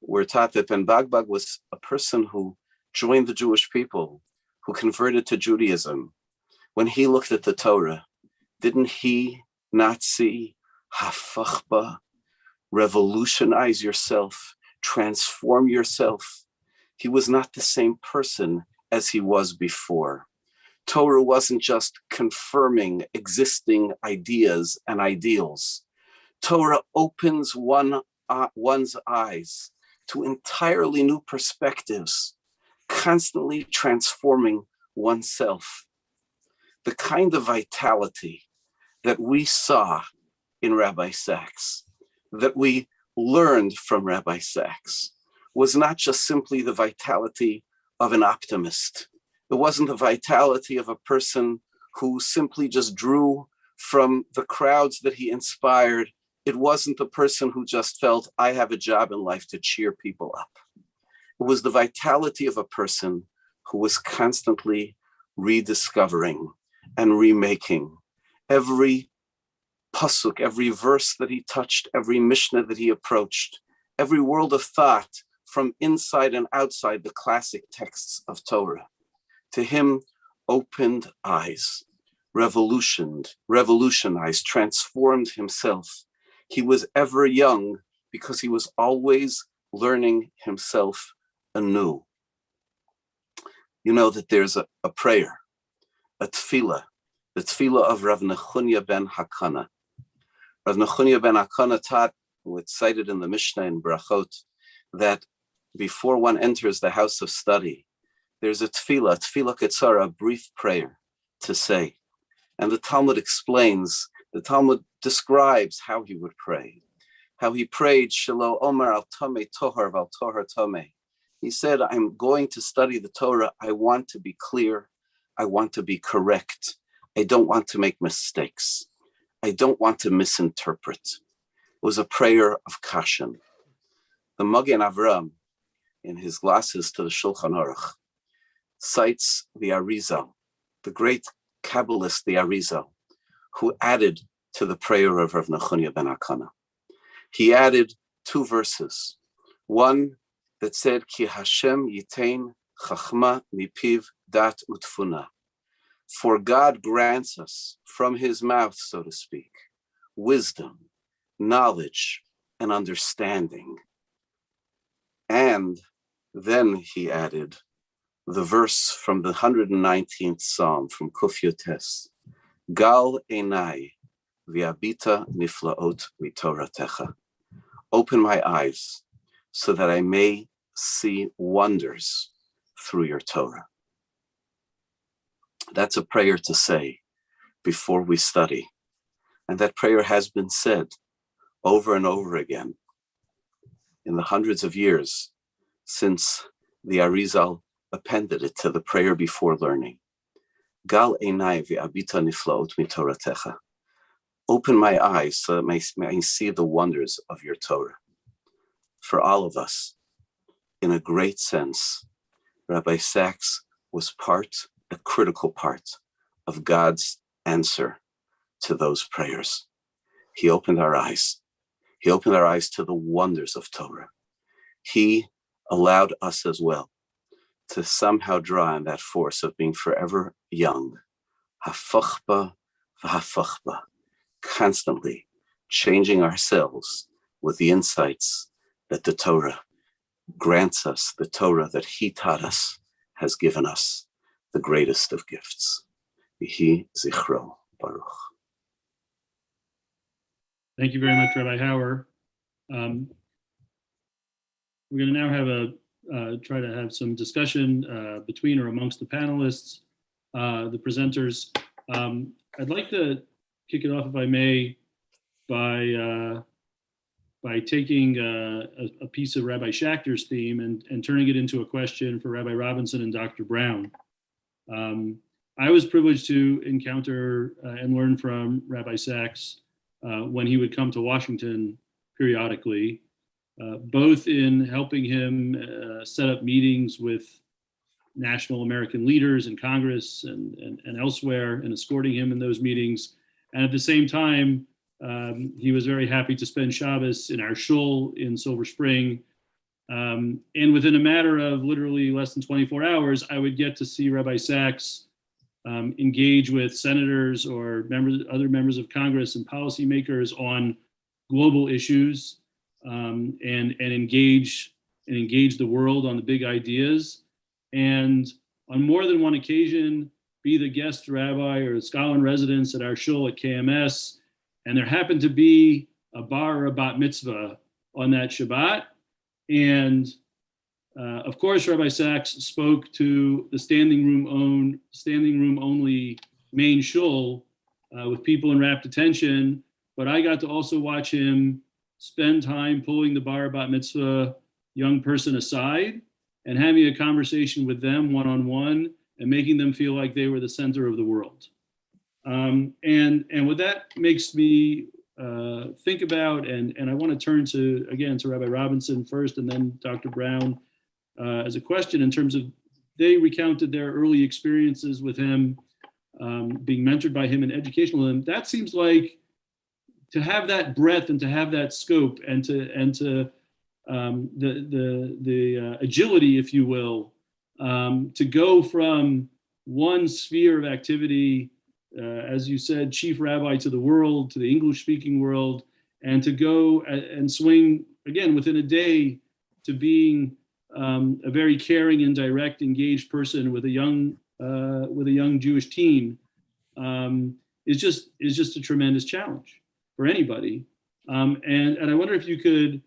We're taught that Ben Bagbag was a person who joined the Jewish people, who converted to Judaism. When he looked at the Torah, didn't he not see hafachba, revolutionize yourself, transform yourself? He was not the same person as he was before. Torah wasn't just confirming existing ideas and ideals. Torah opens one's eyes to entirely new perspectives, constantly transforming oneself. The kind of vitality that we saw in Rabbi Sacks, that we learned from Rabbi Sacks, was not just simply the vitality of an optimist. It wasn't the vitality of a person who simply just drew from the crowds that he inspired. It wasn't the person who just felt, I have a job in life to cheer people up. It was the vitality of a person who was constantly rediscovering and remaking every pasuk, every verse that he touched, every Mishnah that he approached, every world of thought from inside and outside the classic texts of Torah. To him, opened eyes, revolutionized, transformed himself. He was ever young because he was always learning himself anew. You know that there's a prayer, a tefillah, the tefillah of Rav Nechunya ben Hakana. Rav Nechunya ben Hakana taught, it's cited in the Mishnah in Brachot, that before one enters the house of study, there's a tefillah ketzara, a brief prayer to say. And the Talmud explains, the Talmud describes how he would pray, how he prayed, Shelo Omer al Tomei Tohar val Tohar Tomei. He said, I'm going to study the Torah. I want to be clear. I want to be correct. I don't want to make mistakes. I don't want to misinterpret. It was a prayer of caution. The Magen Avram, in his glosses to the Shulchan Aruch, cites the Arizal, the great Kabbalist, the Arizal, who added to the prayer of Rav Nechunya ben Hakana. He added two verses. One that said, Ki Hashem yitain chachma mipiv dat utfuna. For God grants us from his mouth, so to speak, wisdom, knowledge, and understanding. And then he added the verse from the 119th Psalm from Kuf Yotes, Gal einai v'abita niflaot mitoratecha. Open my eyes so that I may see wonders through your Torah. That's a prayer to say before we study. And that prayer has been said over and over again in the hundreds of years since the Arizal appended it to the prayer before learning. Gal einai v'abita niflaot mitoratecha. Open my eyes so that may I see the wonders of your Torah. For all of us, in a great sense, Rabbi Sacks was a critical part of God's answer to those prayers. He opened our eyes. He opened our eyes to the wonders of Torah. He allowed us as well to somehow draw on that force of being forever young. Hafachba v'hafachba. Constantly changing ourselves with the insights that the Torah grants us, the Torah that he taught us has given us the greatest of gifts. Yehi zichro baruch. Thank you very much, Rabbi Hauer. We're going to now have try to have some discussion between or amongst the panelists, the presenters. I'd like to kick it off, if I may, by taking a piece of Rabbi Schachter's theme and turning it into a question for Rabbi Robinson and Dr. Brown. I was privileged to encounter and learn from Rabbi Sachs when he would come to Washington periodically, both in helping him set up meetings with national American leaders in Congress and elsewhere, and escorting him in those meetings. And at the same time, he was very happy to spend Shabbos in our shul in Silver Spring. And within a matter of literally less than 24 hours, I would get to see Rabbi Sachs engage with senators or other members of Congress and policymakers on global issues, and engage the world on the big ideas. And on more than one occasion, be the guest rabbi or scholar in residence at our shul at KMS. And there happened to be a bar or a bat mitzvah on that Shabbat. And of course, Rabbi Sachs spoke to the standing room only main shul with people in rapt attention. But I got to also watch him spend time pulling the bar bat mitzvah young person aside and having a conversation with them one-on-one and making them feel like they were the center of the world. And what that makes me think about, and I want to turn to Rabbi Robinson first and then Dr. Brown as a question in terms of, they recounted their early experiences with him, being mentored by him and educational him. That seems like, to have that breadth and to have that scope and to the agility, if you will, to go from one sphere of activity, as you said, chief rabbi to the world, to the English-speaking world, and to go and swing again within a day to being a very caring and direct, engaged person with a young Jewish teen, is just a tremendous challenge for anybody. And I wonder if you could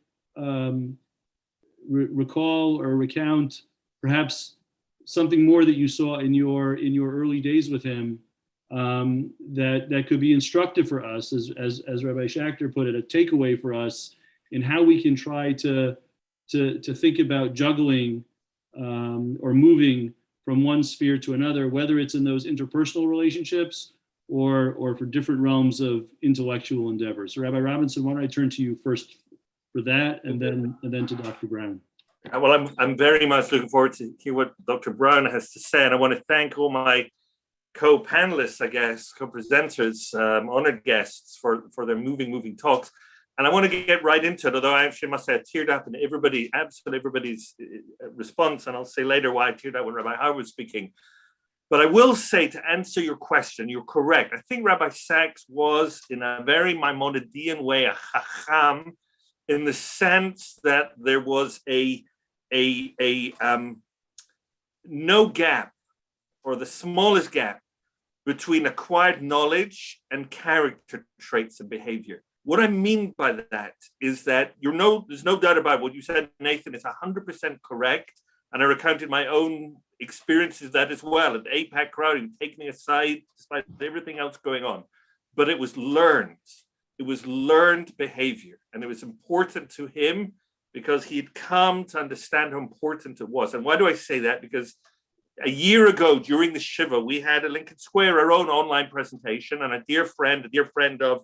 recall or recount perhaps something more that you saw in your early days with him, that could be instructive for us, as Rabbi Schacter put it, a takeaway for us in how we can try to think about juggling or moving from one sphere to another, whether it's in those interpersonal relationships or for different realms of intellectual endeavors. So Rabbi Robinson, why don't I turn to you first for that, and then to Dr. Brown. Well, I'm very much looking forward to hear what Dr. Brown has to say, and I want to thank all my co-panelists, I guess, co-presenters, honored guests for their moving talks. And I want to get right into it, although I actually must say I teared up in absolutely everybody's response, and I'll say later why I teared up when Rabbi Hauer was speaking. But I will say, to answer your question, you're correct. I think Rabbi Sachs was, in a very Maimonidean way, a chacham, in the sense that there was a no gap, or the smallest gap, between acquired knowledge and character traits and behavior. What I mean by that is that there's no doubt about what you said, Nathan, is 100% correct. And I recounted my own experiences of that as well. At the APAC crowd, he would take me aside despite everything else going on. But it was learned. It was learned behavior. And it was important to him because he had come to understand how important it was. And why do I say that? Because a year ago during the Shiva, we had at Lincoln Square our own online presentation, and a dear friend of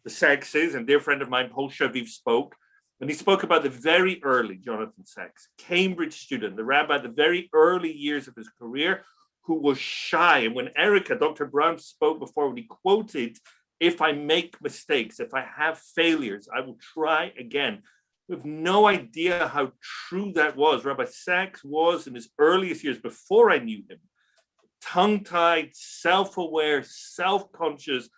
the Sachses and dear friend of mine, Paul Shaviv, spoke. And he spoke about the very early Jonathan Sachs, Cambridge student, the rabbi, the very early years of his career, who was shy. And when Dr. Brown spoke before, when he quoted, "If I make mistakes, if I have failures, I will try again." We have no idea how true that was. Rabbi Sachs was, in his earliest years, before I knew him, tongue-tied, self-aware, self-conscious,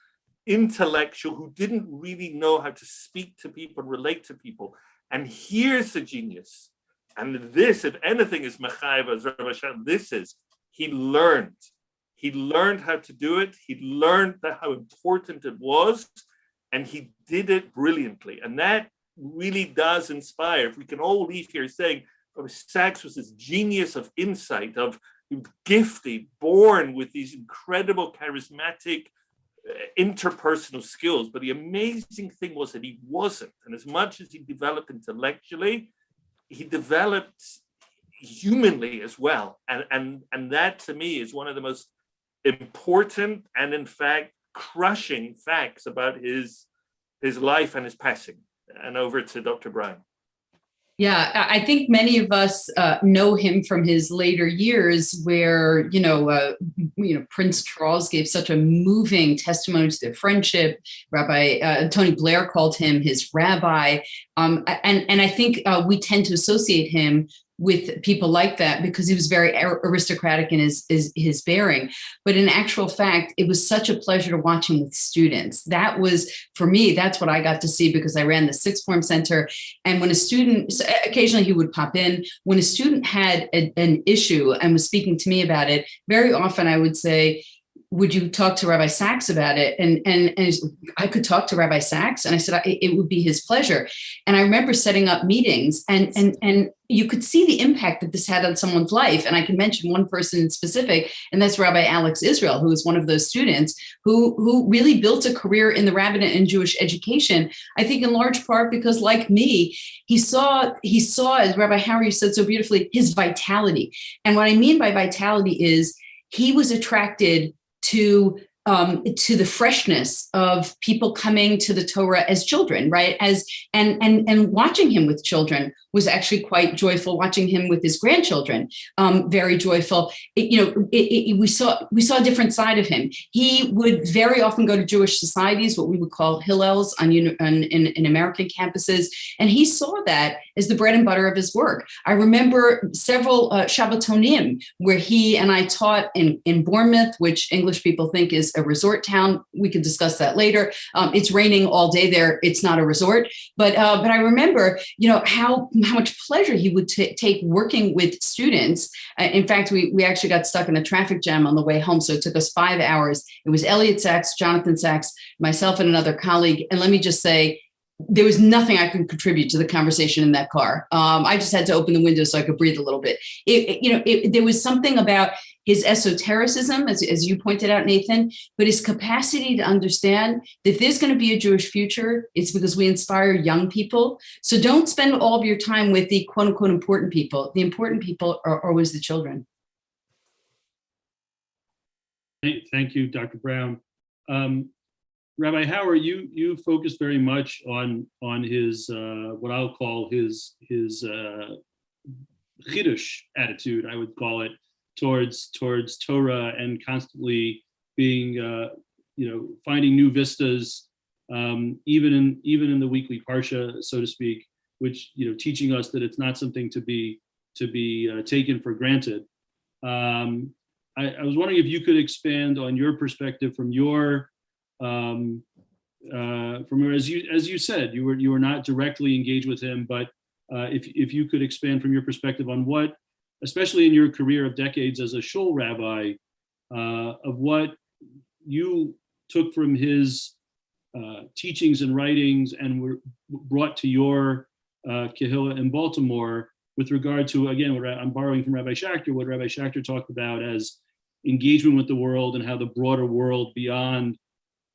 intellectual, who didn't really know how to speak to people, relate to people. And here's the genius. And this, if anything, is Mechayev, as Rabbi Shalom, this is, he learned. He learned how to do it. He learned how important it was, and he did it brilliantly. And that really does inspire. If we can all leave here saying, Rabbi Sachs was this genius of insight, of gifted, born with these incredible, charismatic, interpersonal skills. But the amazing thing was that he wasn't. And as much as he developed intellectually, he developed humanly as well. And that, to me, is one of the most important and in fact crushing facts about his life and his passing. And over to Dr. Brown. Yeah, I think many of us know him from his later years, where Prince Charles gave such a moving testimony to their friendship. Rabbi Tony Blair called him his rabbi, and I think we tend to associate him with people like that because he was very aristocratic in his bearing. But in actual fact, it was such a pleasure to watch him with students. That was, for me, that's what I got to see because I ran the Sixth Form Center. And when a student, occasionally he would pop in, when a student had an issue and was speaking to me about it, very often I would say, would you talk to Rabbi Sachs about it? And I could talk to Rabbi Sachs. And I said, it would be his pleasure. And I remember setting up meetings and you could see the impact that this had on someone's life. And I can mention one person in specific, and that's Rabbi Alex Israel, who was one of those students who really built a career in the rabbinate and Jewish education. I think in large part because, like me, he saw, as Rabbi Hauer said so beautifully, his vitality. And what I mean by vitality is he was attracted to the freshness of people coming to the Torah as children, right? And watching him with children was actually quite joyful. Watching him with his grandchildren, very joyful. We saw a different side of him. He would very often go to Jewish societies, what we would call Hillels in American campuses, and he saw that as the bread and butter of his work. I remember several Shabbatonim where he and I taught in Bournemouth, which English people think is a resort town. We could discuss that later. It's raining all day there. It's not a resort, but I remember, how much pleasure he would take working with students. In fact, we actually got stuck in a traffic jam on the way home, so it took us 5 hours. It was Elliot Sachs, Jonathan Sachs, myself, and another colleague. And let me just say, there was nothing I could contribute to the conversation in that car. I just had to open the window so I could breathe a little bit. There was something about his esotericism, as you pointed out, Nathan, but his capacity to understand that if there's going to be a Jewish future, it's because we inspire young people. So don't spend all of your time with the quote unquote important people. The important people are always the children. Thank you, Dr. Brown. Rabbi Hauer, you focused very much on his what I'll call his chiddush attitude, I would call it, towards Torah, and constantly being finding new vistas, even in the weekly parsha, so to speak, which teaching us that it's not something to be taken for granted. I was wondering if you could expand on your perspective from your as you said, you were not directly engaged with him, but if you could expand from your perspective on what, especially in your career of decades as a shul rabbi, of what you took from his teachings and writings and were brought to your Kehillah in Baltimore with regard to, again, what I'm borrowing from Rabbi Schacter, what Rabbi Schacter talked about as engagement with the world and how the broader world beyond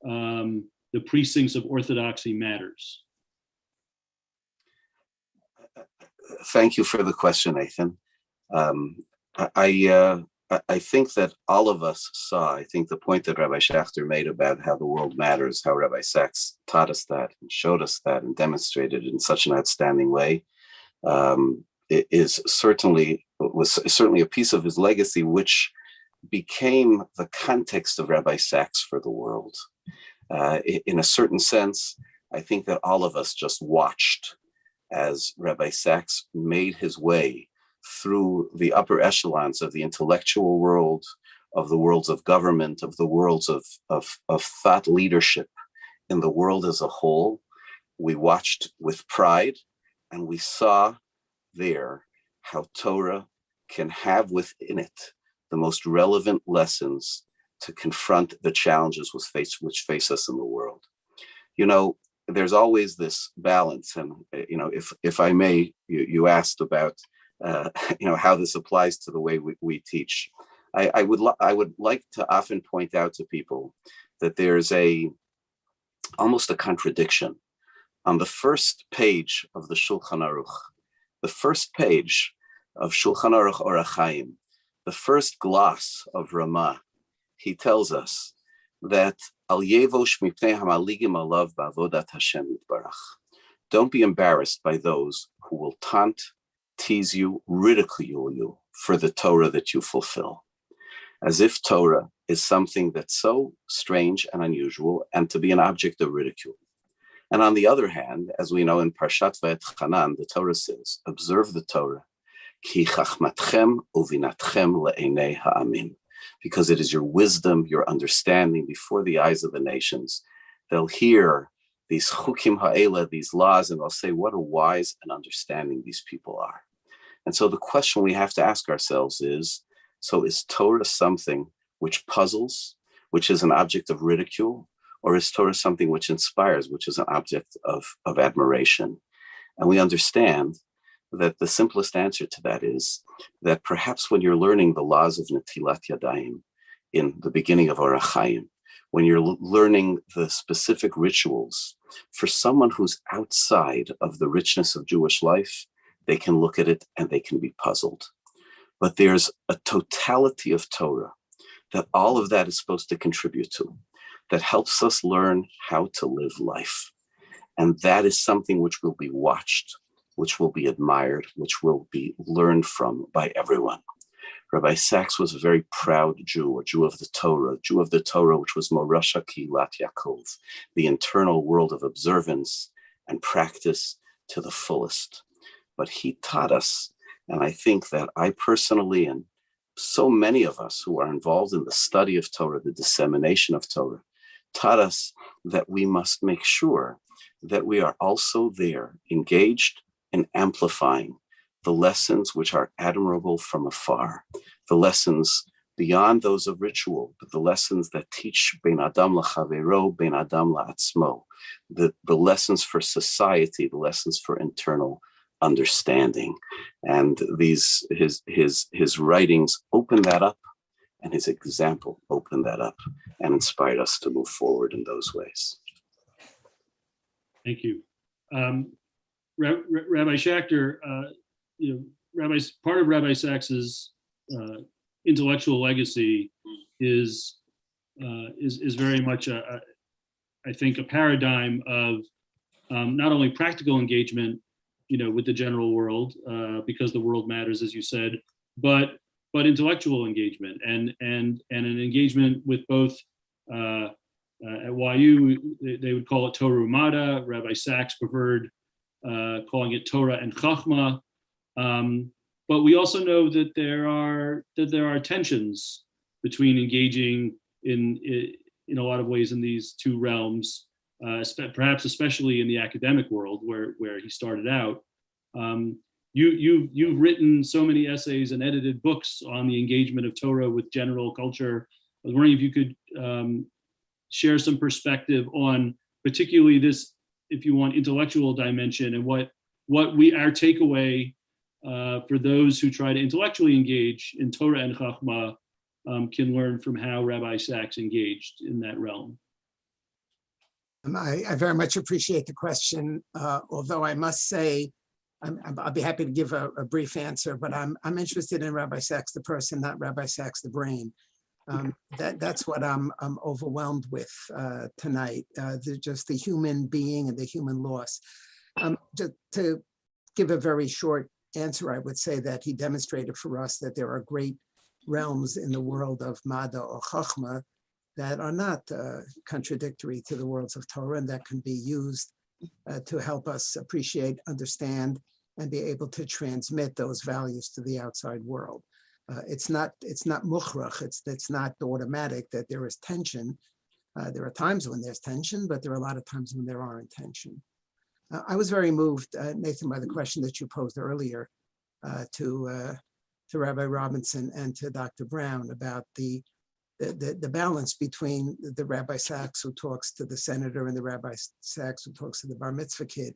the precincts of orthodoxy matters. Thank you for the question, Nathan. I think that all of us saw, I think the point that Rabbi Schacter made about how the world matters, how Rabbi Sachs taught us that and showed us that and demonstrated it in such an outstanding way, it was certainly a piece of his legacy, which became the context of Rabbi Sachs for the world. In a certain sense, I think that all of us just watched as Rabbi Sachs made his way through the upper echelons of the intellectual world, of the worlds of government, of the worlds of thought leadership in the world as a whole. We watched with pride, and we saw there how Torah can have within it the most relevant lessons to confront the challenges which face us in the world. There's always this balance, and if I may, you asked about how this applies to the way we teach. I would like to often point out to people that there's almost a contradiction on the first page of the Shulchan Aruch, the first page of Shulchan Aruch Orach Chaim, the first gloss of Ramah. he tells us that Al yevosh mipnei hamaligim alav ba'avodat Hashem yitbarach. Don't be embarrassed by those who will taunt, tease you, ridicule you for the Torah that you fulfill, as if Torah is something that's so strange and unusual and to be an object of ridicule. And on the other hand, as we know in Parshat Va'etchanan, the Torah says, observe the Torah, ki chachmatchem uvinatchem le'enei ha'amim, because it is your wisdom, your understanding before the eyes of the nations. They'll hear these chukim ha'ela, these laws, and they'll say, what a wise and understanding these people are. And so the question we have to ask ourselves is, so is Torah something which puzzles, which is an object of ridicule, or is Torah something which inspires, which is an object of admiration? And we understand that the simplest answer to that is that perhaps when you're learning the laws of Netilat Yadayim in the beginning of Orach Chaim, when you're learning the specific rituals, for someone who's outside of the richness of Jewish life, they can look at it and they can be puzzled. But there's a totality of Torah that all of that is supposed to contribute to, that helps us learn how to live life. And that is something which will be watched, which will be admired, which will be learned from by everyone. Rabbi Sachs was a very proud Jew, a Jew of the Torah, which was Morasha Kilat Yaakov, the internal world of observance and practice to the fullest. But he taught us, and I think that I personally, and so many of us who are involved in the study of Torah, the dissemination of Torah, taught us that we must make sure that we are also there, engaged in amplifying the lessons which are admirable from afar, the lessons beyond those of ritual, but the lessons that teach Ben Adam L'Chavero, Ben Adam La'atzmo, the lessons for society, the lessons for internal understanding. And his writings open that up, and his example opened that up and inspired us to move forward in those ways. Thank you. Rabbi Schacter, part of Rabbi Sachs's intellectual legacy is very much I think a paradigm of not only practical engagement, with the general world, because the world matters, as you said, but intellectual engagement and an engagement with both. At YU, they would call it Torah Umada. Rabbi Sachs preferred calling it Torah and Chachma. But we also know that there are tensions between engaging in a lot of ways in these two realms, perhaps especially in the academic world where he started out. You've written so many essays and edited books on the engagement of Torah with general culture. I was wondering if you could share some perspective on particularly this, if you want, intellectual dimension, and what our takeaway for those who try to intellectually engage in Torah and Chachma can learn from how Rabbi Sachs engaged in that realm. I very much appreciate the question, although I must say, I'll be happy to give a brief answer, but I'm interested in Rabbi Sachs the person, not Rabbi Sachs the brain. That's what I'm overwhelmed with tonight, just the human being and the human loss. To give a very short answer, I would say that he demonstrated for us that there are great realms in the world of Mada or Chachma that are not contradictory to the worlds of Torah, and that can be used to help us appreciate, understand, and be able to transmit those values to the outside world. It's not mukhrach, it's not automatic that there is tension. There are times when there's tension, but there are a lot of times when there aren't tension. I was very moved, Nathan, by the question that you posed earlier to Rabbi Robinson and to Dr. Brown about the balance between the Rabbi Sachs who talks to the senator and the Rabbi Sachs who talks to the bar mitzvah kid.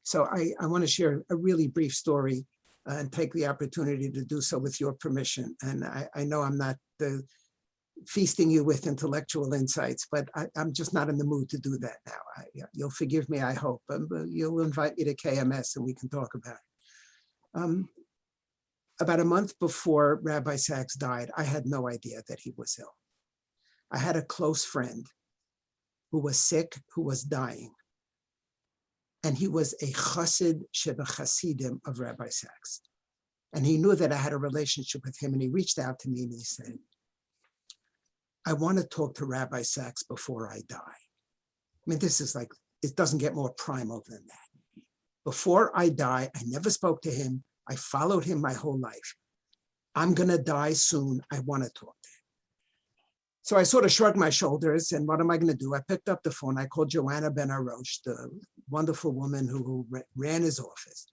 So I want to share a really brief story and take the opportunity to do so with your permission. And I know I'm not feasting you with intellectual insights, but I'm just not in the mood to do that now. You'll forgive me, I hope. You'll invite me to KMS and we can talk about it. About a month before Rabbi Sachs died, I had no idea that he was ill. I had a close friend who was sick, who was dying. And he was a chassid sheba chassidim of Rabbi Sacks. And he knew that I had a relationship with him, and he reached out to me and he said, I want to talk to Rabbi Sacks before I die. I mean, this is like, it doesn't get more primal than that. Before I die, I never spoke to him. I followed him my whole life. I'm going to die soon. I want to talk to him. So I sort of shrugged my shoulders, and what am I going to do? I picked up the phone. I called Joanna Ben Arosh, the wonderful woman who ran his office.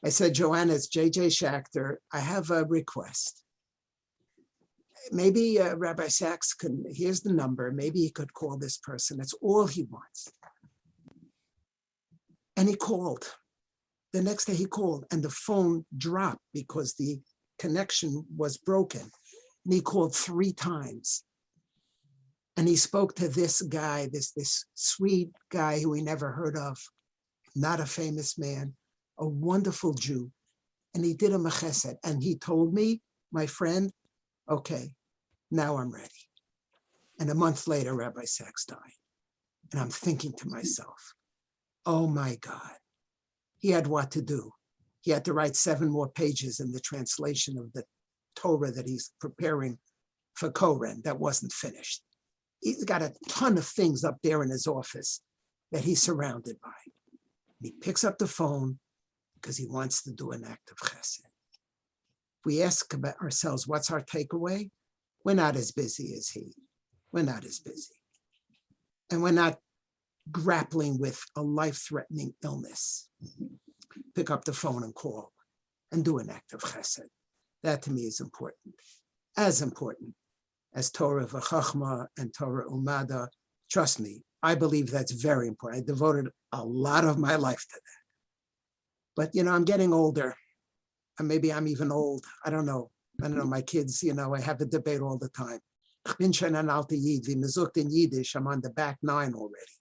I said, Joanna, it's JJ Schacter. I have a request. Maybe Rabbi Sacks here's the number. Maybe he could call this person. That's all he wants. And he called. The next day he called, and the phone dropped because the connection was broken. And he called 3 times. And he spoke to this guy, this sweet guy who he never heard of, not a famous man, a wonderful Jew. And he did him a chesed. And he told me, my friend, okay, now I'm ready. And a month later, Rabbi Sacks died. And I'm thinking to myself, oh my God, he had what to do. He had to write 7 more pages in the translation of the Torah that he's preparing for Koren that wasn't finished. He's got a ton of things up there in his office that he's surrounded by. And he picks up the phone because he wants to do an act of chesed. We ask about ourselves, what's our takeaway? We're not as busy as he. We're not as busy. And we're not grappling with a life-threatening illness. Pick up the phone and call and do an act of chesed. That to me is important. As important as Torah v'chachma and Torah umada. Trust me, I believe that's very important. I devoted a lot of my life to that. But, I'm getting older, and maybe I'm even old. I don't know. My kids, I have a debate all the time. In Yiddish, I'm on the back 9 already.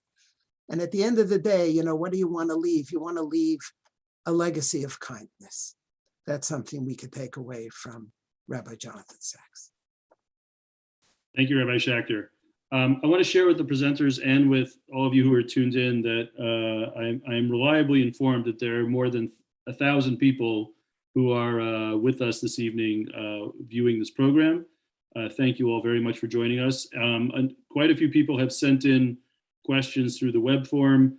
And at the end of the day, what do you want to leave? You want to leave a legacy of kindness. That's something we could take away from Rabbi Jonathan Sacks. Thank you, Rabbi Schacter. I want to share with the presenters and with all of you who are tuned in that I'm reliably informed that there are more than 1,000 people who are with us this evening viewing this program. Thank you all very much for joining us. And quite a few people have sent in questions through the web form,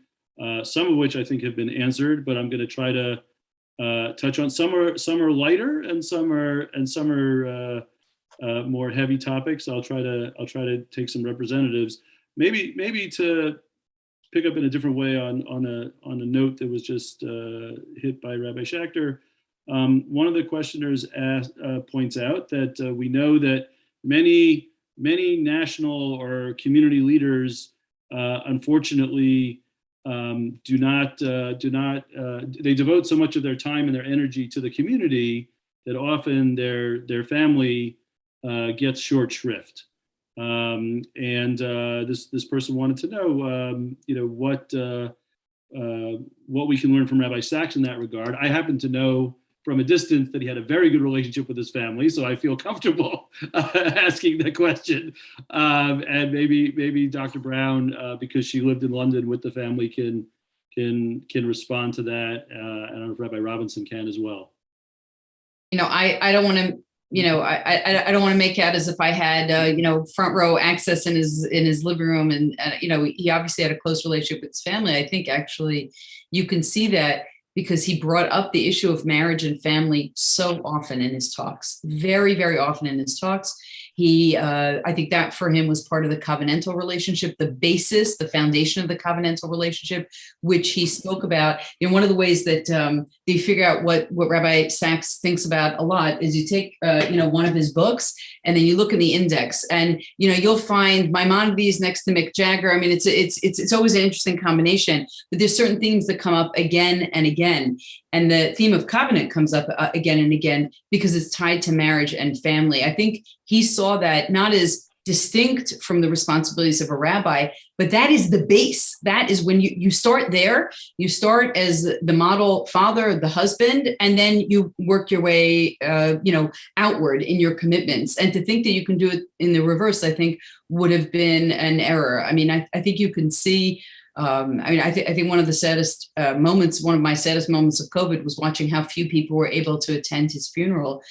some of which I think have been answered, but I'm going to try to touch on some are lighter and some are more heavy topics. I'll try to take some representatives, maybe to pick up in a different way on a note that was just hit by Rabbi Schacter. One of the questioners points out that we know that many national or community leaders unfortunately they devote so much of their time and their energy to the community that often their family gets short shrift. This person wanted to know, what we can learn from Rabbi Sacks in that regard. I happen to know from a distance that he had a very good relationship with his family, so I feel comfortable asking the question. And maybe Dr. Brown, because she lived in London with the family, can respond to that. I don't know if Rabbi Robinson can as well. I don't want to. I don't want to make out as if I had, front row access in his living room. And, he obviously had a close relationship with his family. I think actually you can see that because he brought up the issue of marriage and family so often in his talks, very, very often in his talks. I think that for him was part of the covenantal relationship, the basis, the foundation of the covenantal relationship, which he spoke about. One of the ways that they figure out what Rabbi Sacks thinks about a lot is you take, one of his books and then you look in the index and, you'll find Maimonides next to Mick Jagger. I mean, it's always an interesting combination, but there's certain things that come up again and again. And the theme of covenant comes up again and again because it's tied to marriage and family. I think he saw that not as distinct from the responsibilities of a rabbi, but that is the base. That is when you start there. You start as the model father, the husband, and then you work your way, outward in your commitments. And to think that you can do it in the reverse, I think would have been an error. I mean, I think you can see. I think one of my saddest moments of COVID was watching how few people were able to attend his funeral.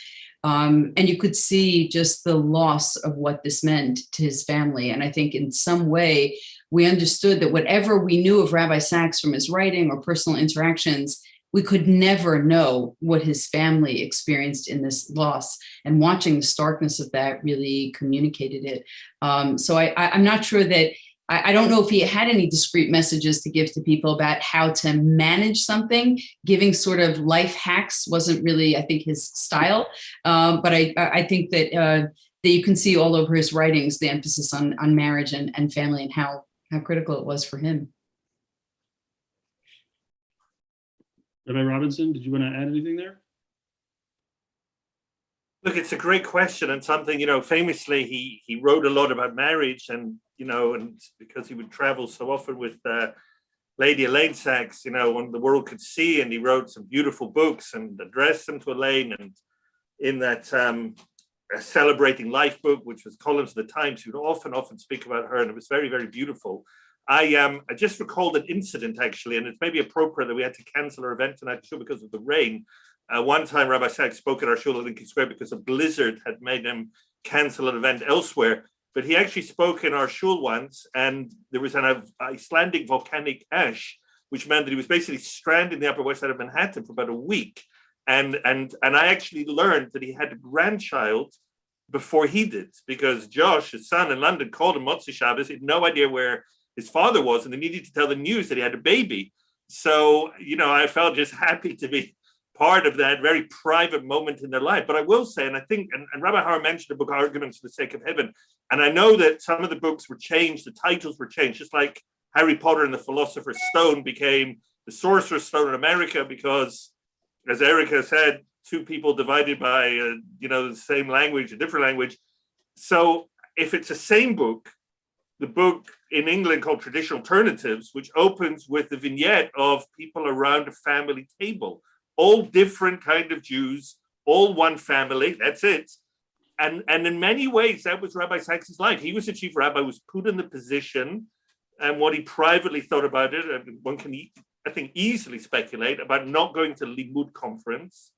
And you could see just the loss of what this meant to his family. And I think in some way we understood that whatever we knew of Rabbi Sacks from his writing or personal interactions, we could never know what his family experienced in this loss. And watching the starkness of that really communicated it. So I'm not sure that, I don't know if he had any discrete messages to give to people about how to manage something. Giving sort of life hacks wasn't really, I think, his style. But I think that you can see all over his writings the emphasis on marriage and family and how critical it was for him. Rabbi Robinson, did you want to add anything there? Look, it's a great question, and something, famously he wrote a lot about marriage, and because he would travel so often with Lady Elaine Sacks, when the world could see, and he wrote some beautiful books and addressed them to Elaine, and in that Celebrating Life book, which was columns of the Times, he would often speak about her, and it was very, very beautiful. I just recalled an incident, actually, and it's maybe appropriate that we had to cancel our event tonight because of the rain. One time, Rabbi Sacks spoke at our shul at Lincoln Square because a blizzard had made him cancel an event elsewhere. But he actually spoke in our shul once, and there was an Icelandic volcanic ash, which meant that he was basically stranded in the Upper West Side of Manhattan for about a week. And I actually learned that he had a grandchild before he did, because Josh, his son in London, called him Motzi Shabbos. He had no idea where his father was, and they needed to tell the news that he had a baby. So, I felt just happy to be part of that very private moment in their life. But I will say, and I think, and Rabbi Hauer mentioned the book Arguments for the Sake of Heaven, and I know that some of the books were changed, the titles were changed, just like Harry Potter and the Philosopher's Stone became the Sorcerer's Stone in America, because, as Erica said, two people divided by, the same language, a different language. So if it's the same book, the book in England called Traditional Alternatives, which opens with the vignette of people around a family table, all different kind of Jews, all one family, that's it. And in many ways, that was Rabbi Sacks' life. He was the chief rabbi, was put in the position, and what he privately thought about it, and one can, I think, easily speculate about not going to Limud conference,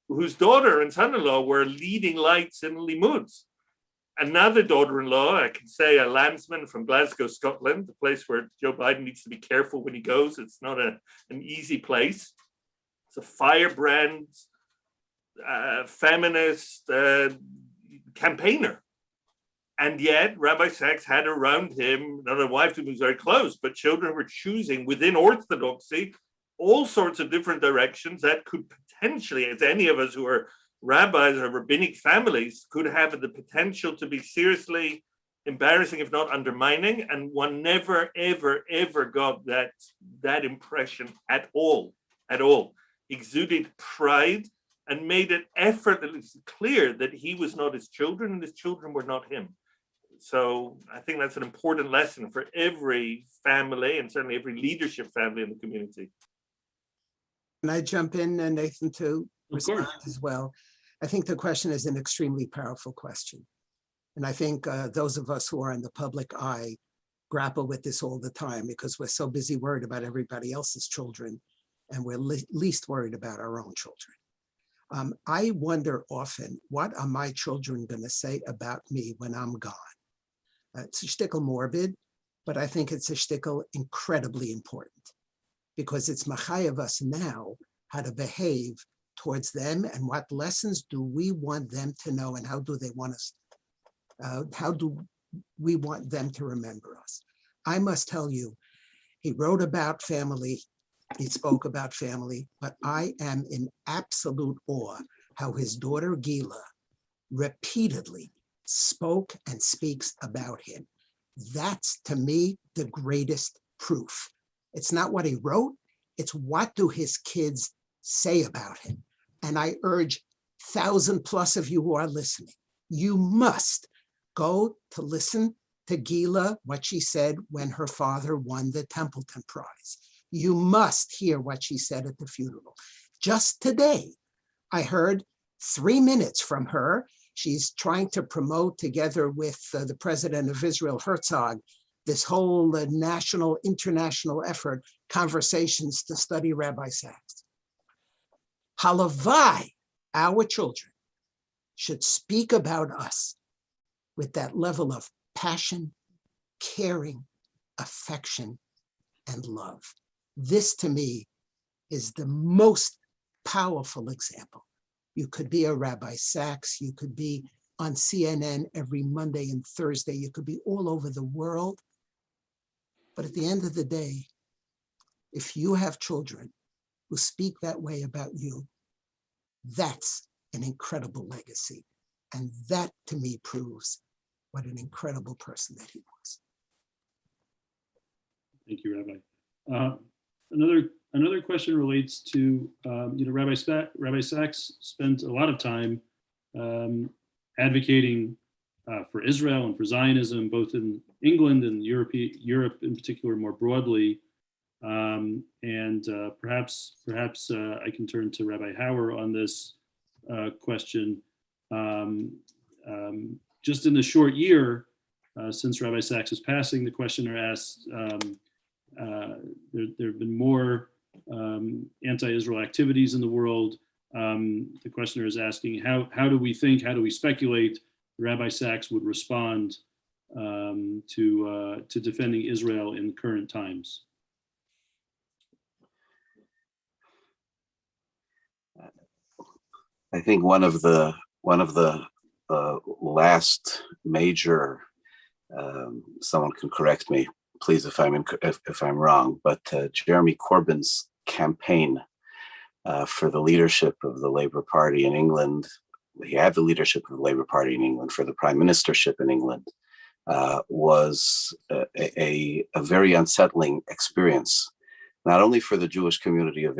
whose daughter and son-in-law were leading lights in Limud. Another daughter-in-law, I can say a landsman from Glasgow, Scotland, the place where Joe Biden needs to be careful when he goes. It's not an easy place. It's a firebrand, feminist campaigner. And yet Rabbi Sacks had around him not a wife who was very close, but children were choosing within Orthodoxy all sorts of different directions that could potentially, as any of us who are rabbis or rabbinic families, could have the potential to be seriously embarrassing, if not undermining. And one never, ever, ever got that impression at all. Exuded pride and made it effortlessly clear that he was not his children and his children were not him. So I think that's an important lesson for every family, and certainly every leadership family in the community. Can I jump in, Nathan, to respond as well? I think the question is an extremely powerful question. And I think those of us who are in the public eye grapple with this all the time because we're so busy worried about everybody else's children, and we're least worried about our own children. I wonder often, what are my children going to say about me when I'm gone? It's a shtickle morbid, but I think it's a shtickle incredibly important, because it's machayev us now how to behave towards them, and what lessons do we want them to know, and how do they want us, how do we want them to remember us? I must tell you, he wrote about family, he spoke about family, but I am in absolute awe how his daughter Gila repeatedly spoke and speaks about him. That's, to me, the greatest proof. It's not what he wrote, it's what do his kids say about him. And I urge 1,000+ of you who are listening, you must Go to listen to Gila, what she said when her father won the Templeton Prize. You must hear what she said at the funeral. Just today, I heard 3 minutes from her. She's trying to promote, together with the president of Israel, Herzog, this whole national, international effort, Conversations to Study Rabbi Sacks. Halavai, our children, should speak about us with that level of passion, caring, affection, and love. This, to me, is the most powerful example. You could be a Rabbi Sacks, you could be on CNN every Monday and Thursday, you could be all over the world. But at the end of the day, if you have children who speak that way about you, that's an incredible legacy. And that, to me, proves what an incredible person that he was. Thank you, Rabbi. Another question relates to, Rabbi Sacks spent a lot of time advocating for Israel and for Zionism, both in England and Europe in particular, more broadly. Perhaps I can turn to Rabbi Hauer on this question. Just in the short year since Rabbi Sacks' passing, the questioner asked, there have been more anti-Israel activities in the world. The questioner is asking, how do we speculate Rabbi Sacks would respond to defending Israel in current times? I think one of the last major, someone can correct me, please, if I'm wrong, but Jeremy Corbyn's campaign for the leadership of the Labour Party in England. He had the leadership of the Labour Party in England for the prime ministership in England. Was a very unsettling experience, not only for the Jewish community of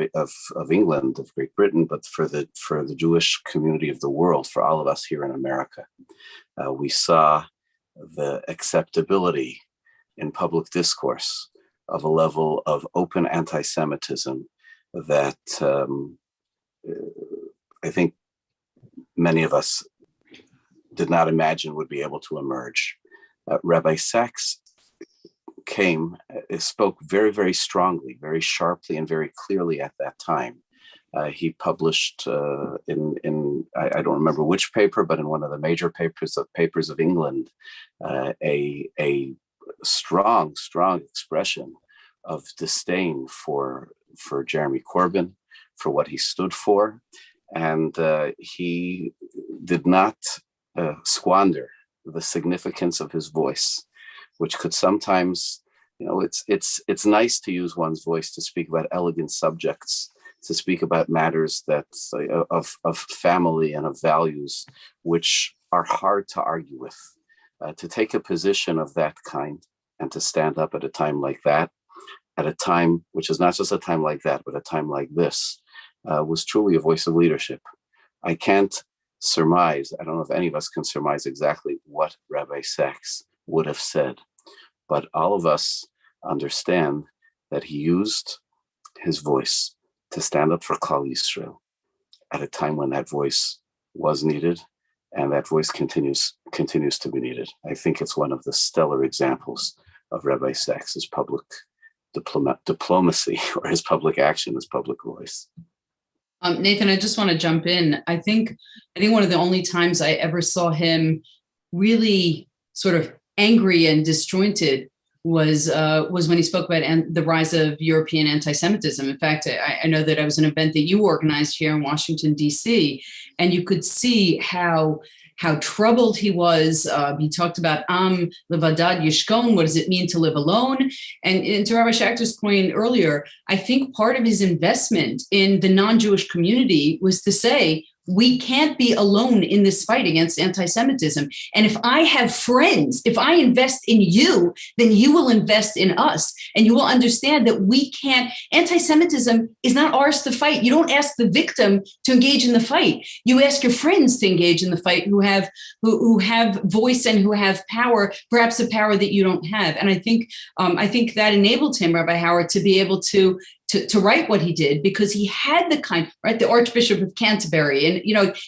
England, of Great Britain, but for the Jewish community of the world, for all of us here in America. We saw the acceptability in public discourse of a level of open anti-Semitism that I think many of us did not imagine would be able to emerge. Rabbi Sacks spoke very, very strongly, very sharply, and very clearly at that time. He published in I don't remember which paper, but in one of the major papers of England, a strong expression of disdain for Jeremy Corbyn, for what he stood for, and he did not squander the significance of his voice, which could sometimes, it's nice to use one's voice to speak about elegant subjects, to speak about matters that of family and of values, which are hard to argue with. To take a position of that kind and to stand up at a time like that, at a time which is not just a time like that, but a time like this, was truly a voice of leadership. I can't surmise, I don't know if any of us can surmise exactly what Rabbi Sacks would have said, but all of us understand that he used his voice to stand up for Klal Yisrael at a time when that voice was needed, and that voice continues to be needed. I think it's one of the stellar examples of Rabbi Sacks' public diplomacy, or his public action, his public voice. Nathan, I just want to jump in. I think one of the only times I ever saw him really sort of angry and disjointed was when he spoke about the rise of European anti-Semitism. In fact, I know that I was an event that you organized here in Washington, D.C., and you could see how troubled he was. He talked about Am levadad yishkon. What does it mean to live alone? And to Rabbi Schachter's point earlier, I think part of his investment in the non-Jewish community was to say, we can't be alone in this fight against anti-Semitism. And if I have friends, if I invest in you, then you will invest in us. And you will understand that we can't, anti-Semitism is not ours to fight. You don't ask the victim to engage in the fight. You ask your friends to engage in the fight who have voice and who have power, perhaps a power that you don't have. And I think that enabled him, Rabbi Hauer, to be able to write what he did, because he had the Archbishop of Canterbury, and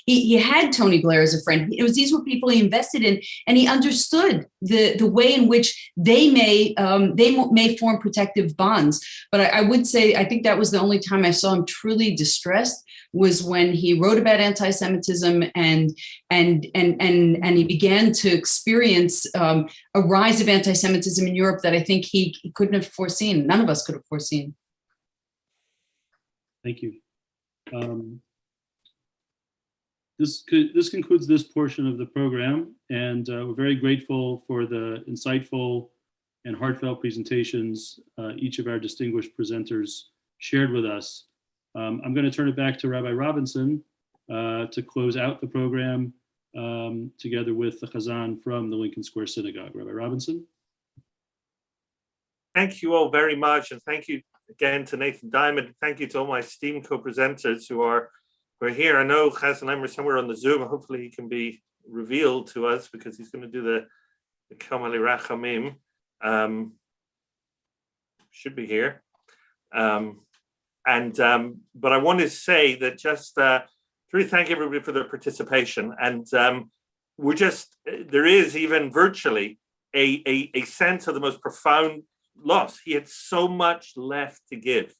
he had Tony Blair as a friend. These were people he invested in, and he understood the way in which they may form protective bonds. But I would say, I think that was the only time I saw him truly distressed, was when he wrote about anti-Semitism and he began to experience a rise of anti-Semitism in Europe that I think he couldn't have foreseen. None of us could have foreseen. Thank you. This concludes this portion of the program, and we're very grateful for the insightful and heartfelt presentations each of our distinguished presenters shared with us. I'm going to turn it back to Rabbi Robinson to close out the program together with the Chazan from the Lincoln Square Synagogue. Rabbi Robinson. Thank you all very much, and thank you again to Nathan Diamond. Thank you to all my esteemed co-presenters who are here. I know Chazan is somewhere on the Zoom. Hopefully he can be revealed to us, because he's going to do the Kamali Rachamim. Should be here. But I want to say that just to really thank everybody for their participation. And there is even virtually a sense of the most profound loss. He had so much left to give.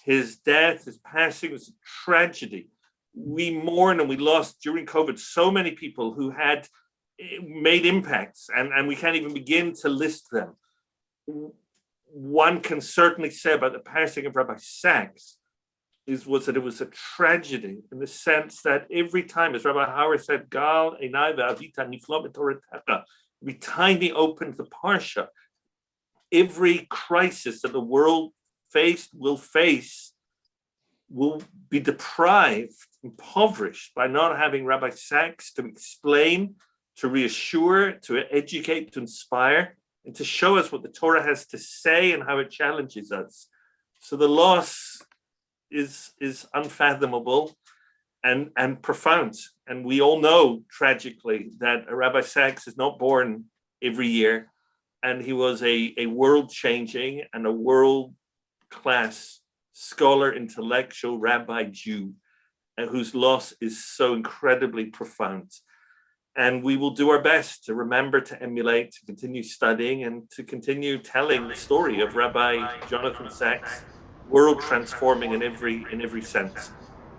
His death, his passing was a tragedy. We mourn, and we lost during COVID so many people who had made impacts, and we can't even begin to list them. One can certainly say about the passing of Rabbi Sacks was that it was a tragedy, in the sense that every time, as Rabbi Hauer said, Gal Einai ve'avita niflo b'toratecha, every time he opened the parsha, every crisis that the world will be deprived, impoverished by not having Rabbi Sacks to explain, to reassure, to educate, to inspire, and to show us what the Torah has to say and how it challenges us. So the loss is unfathomable and profound. And we all know, tragically, that Rabbi Sacks is not born every year. And he was a world-changing and a world-class scholar, intellectual, rabbi, Jew, whose loss is so incredibly profound. And we will do our best to remember, to emulate, to continue studying, and to continue telling the story of Rabbi Jonathan Sacks, world transforming in every sense.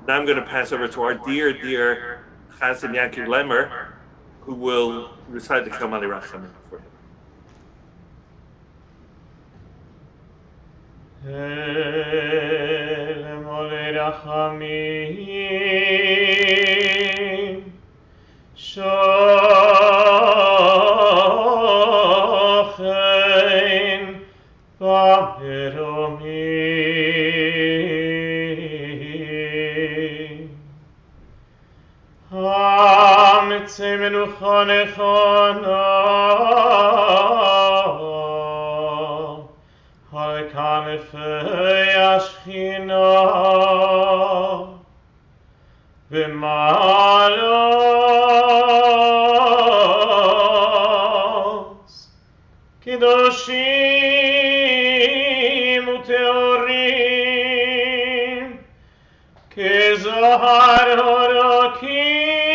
Now I'm going to pass over to our dear Chazan Yaakov Lemmer, who will recite the Kamali Rachamim for him. El Mole Rachamim Shochen Vameromim Hamitzei Menucha Nechona Kanefei Ashchina V'malos Kedoshim Uteorim Kezohar Horokia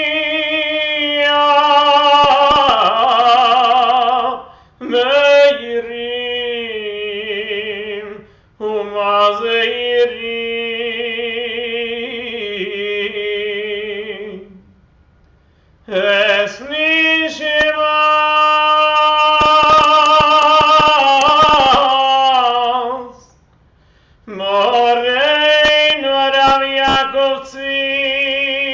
Moreinu Rabbi Yaakov Tzvi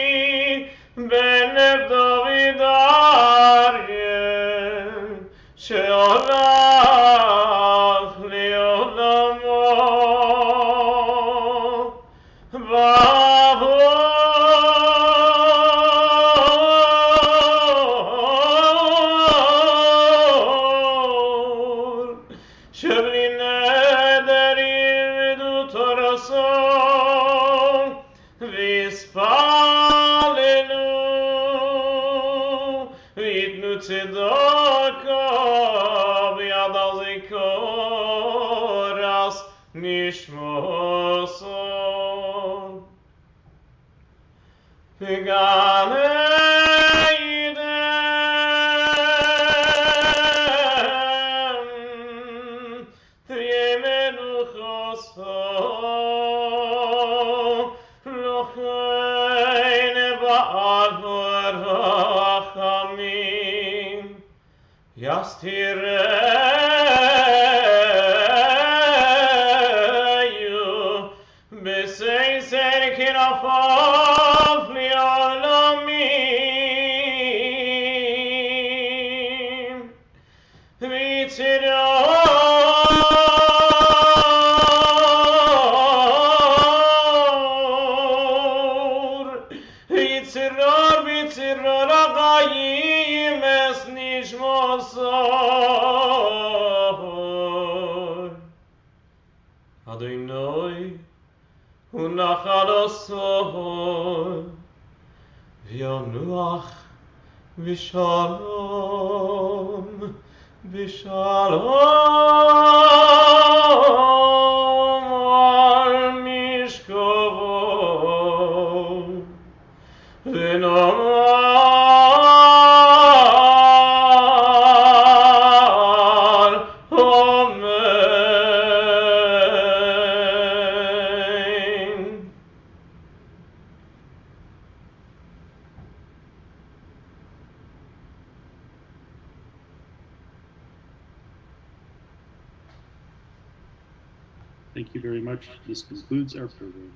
וצדקו ביד הזיכורס נשמוסו וגם אידם תרימנו חוסו לכן בעל הרחמים יסתירהו בסייסר כנפיו לעולמים ויצרור בצרור החיים אס נשמוסו אדוני הוא נחלתו וינוח בשלום בשלום על משכבו ונאמר אמן. Thank you very much. This concludes our program.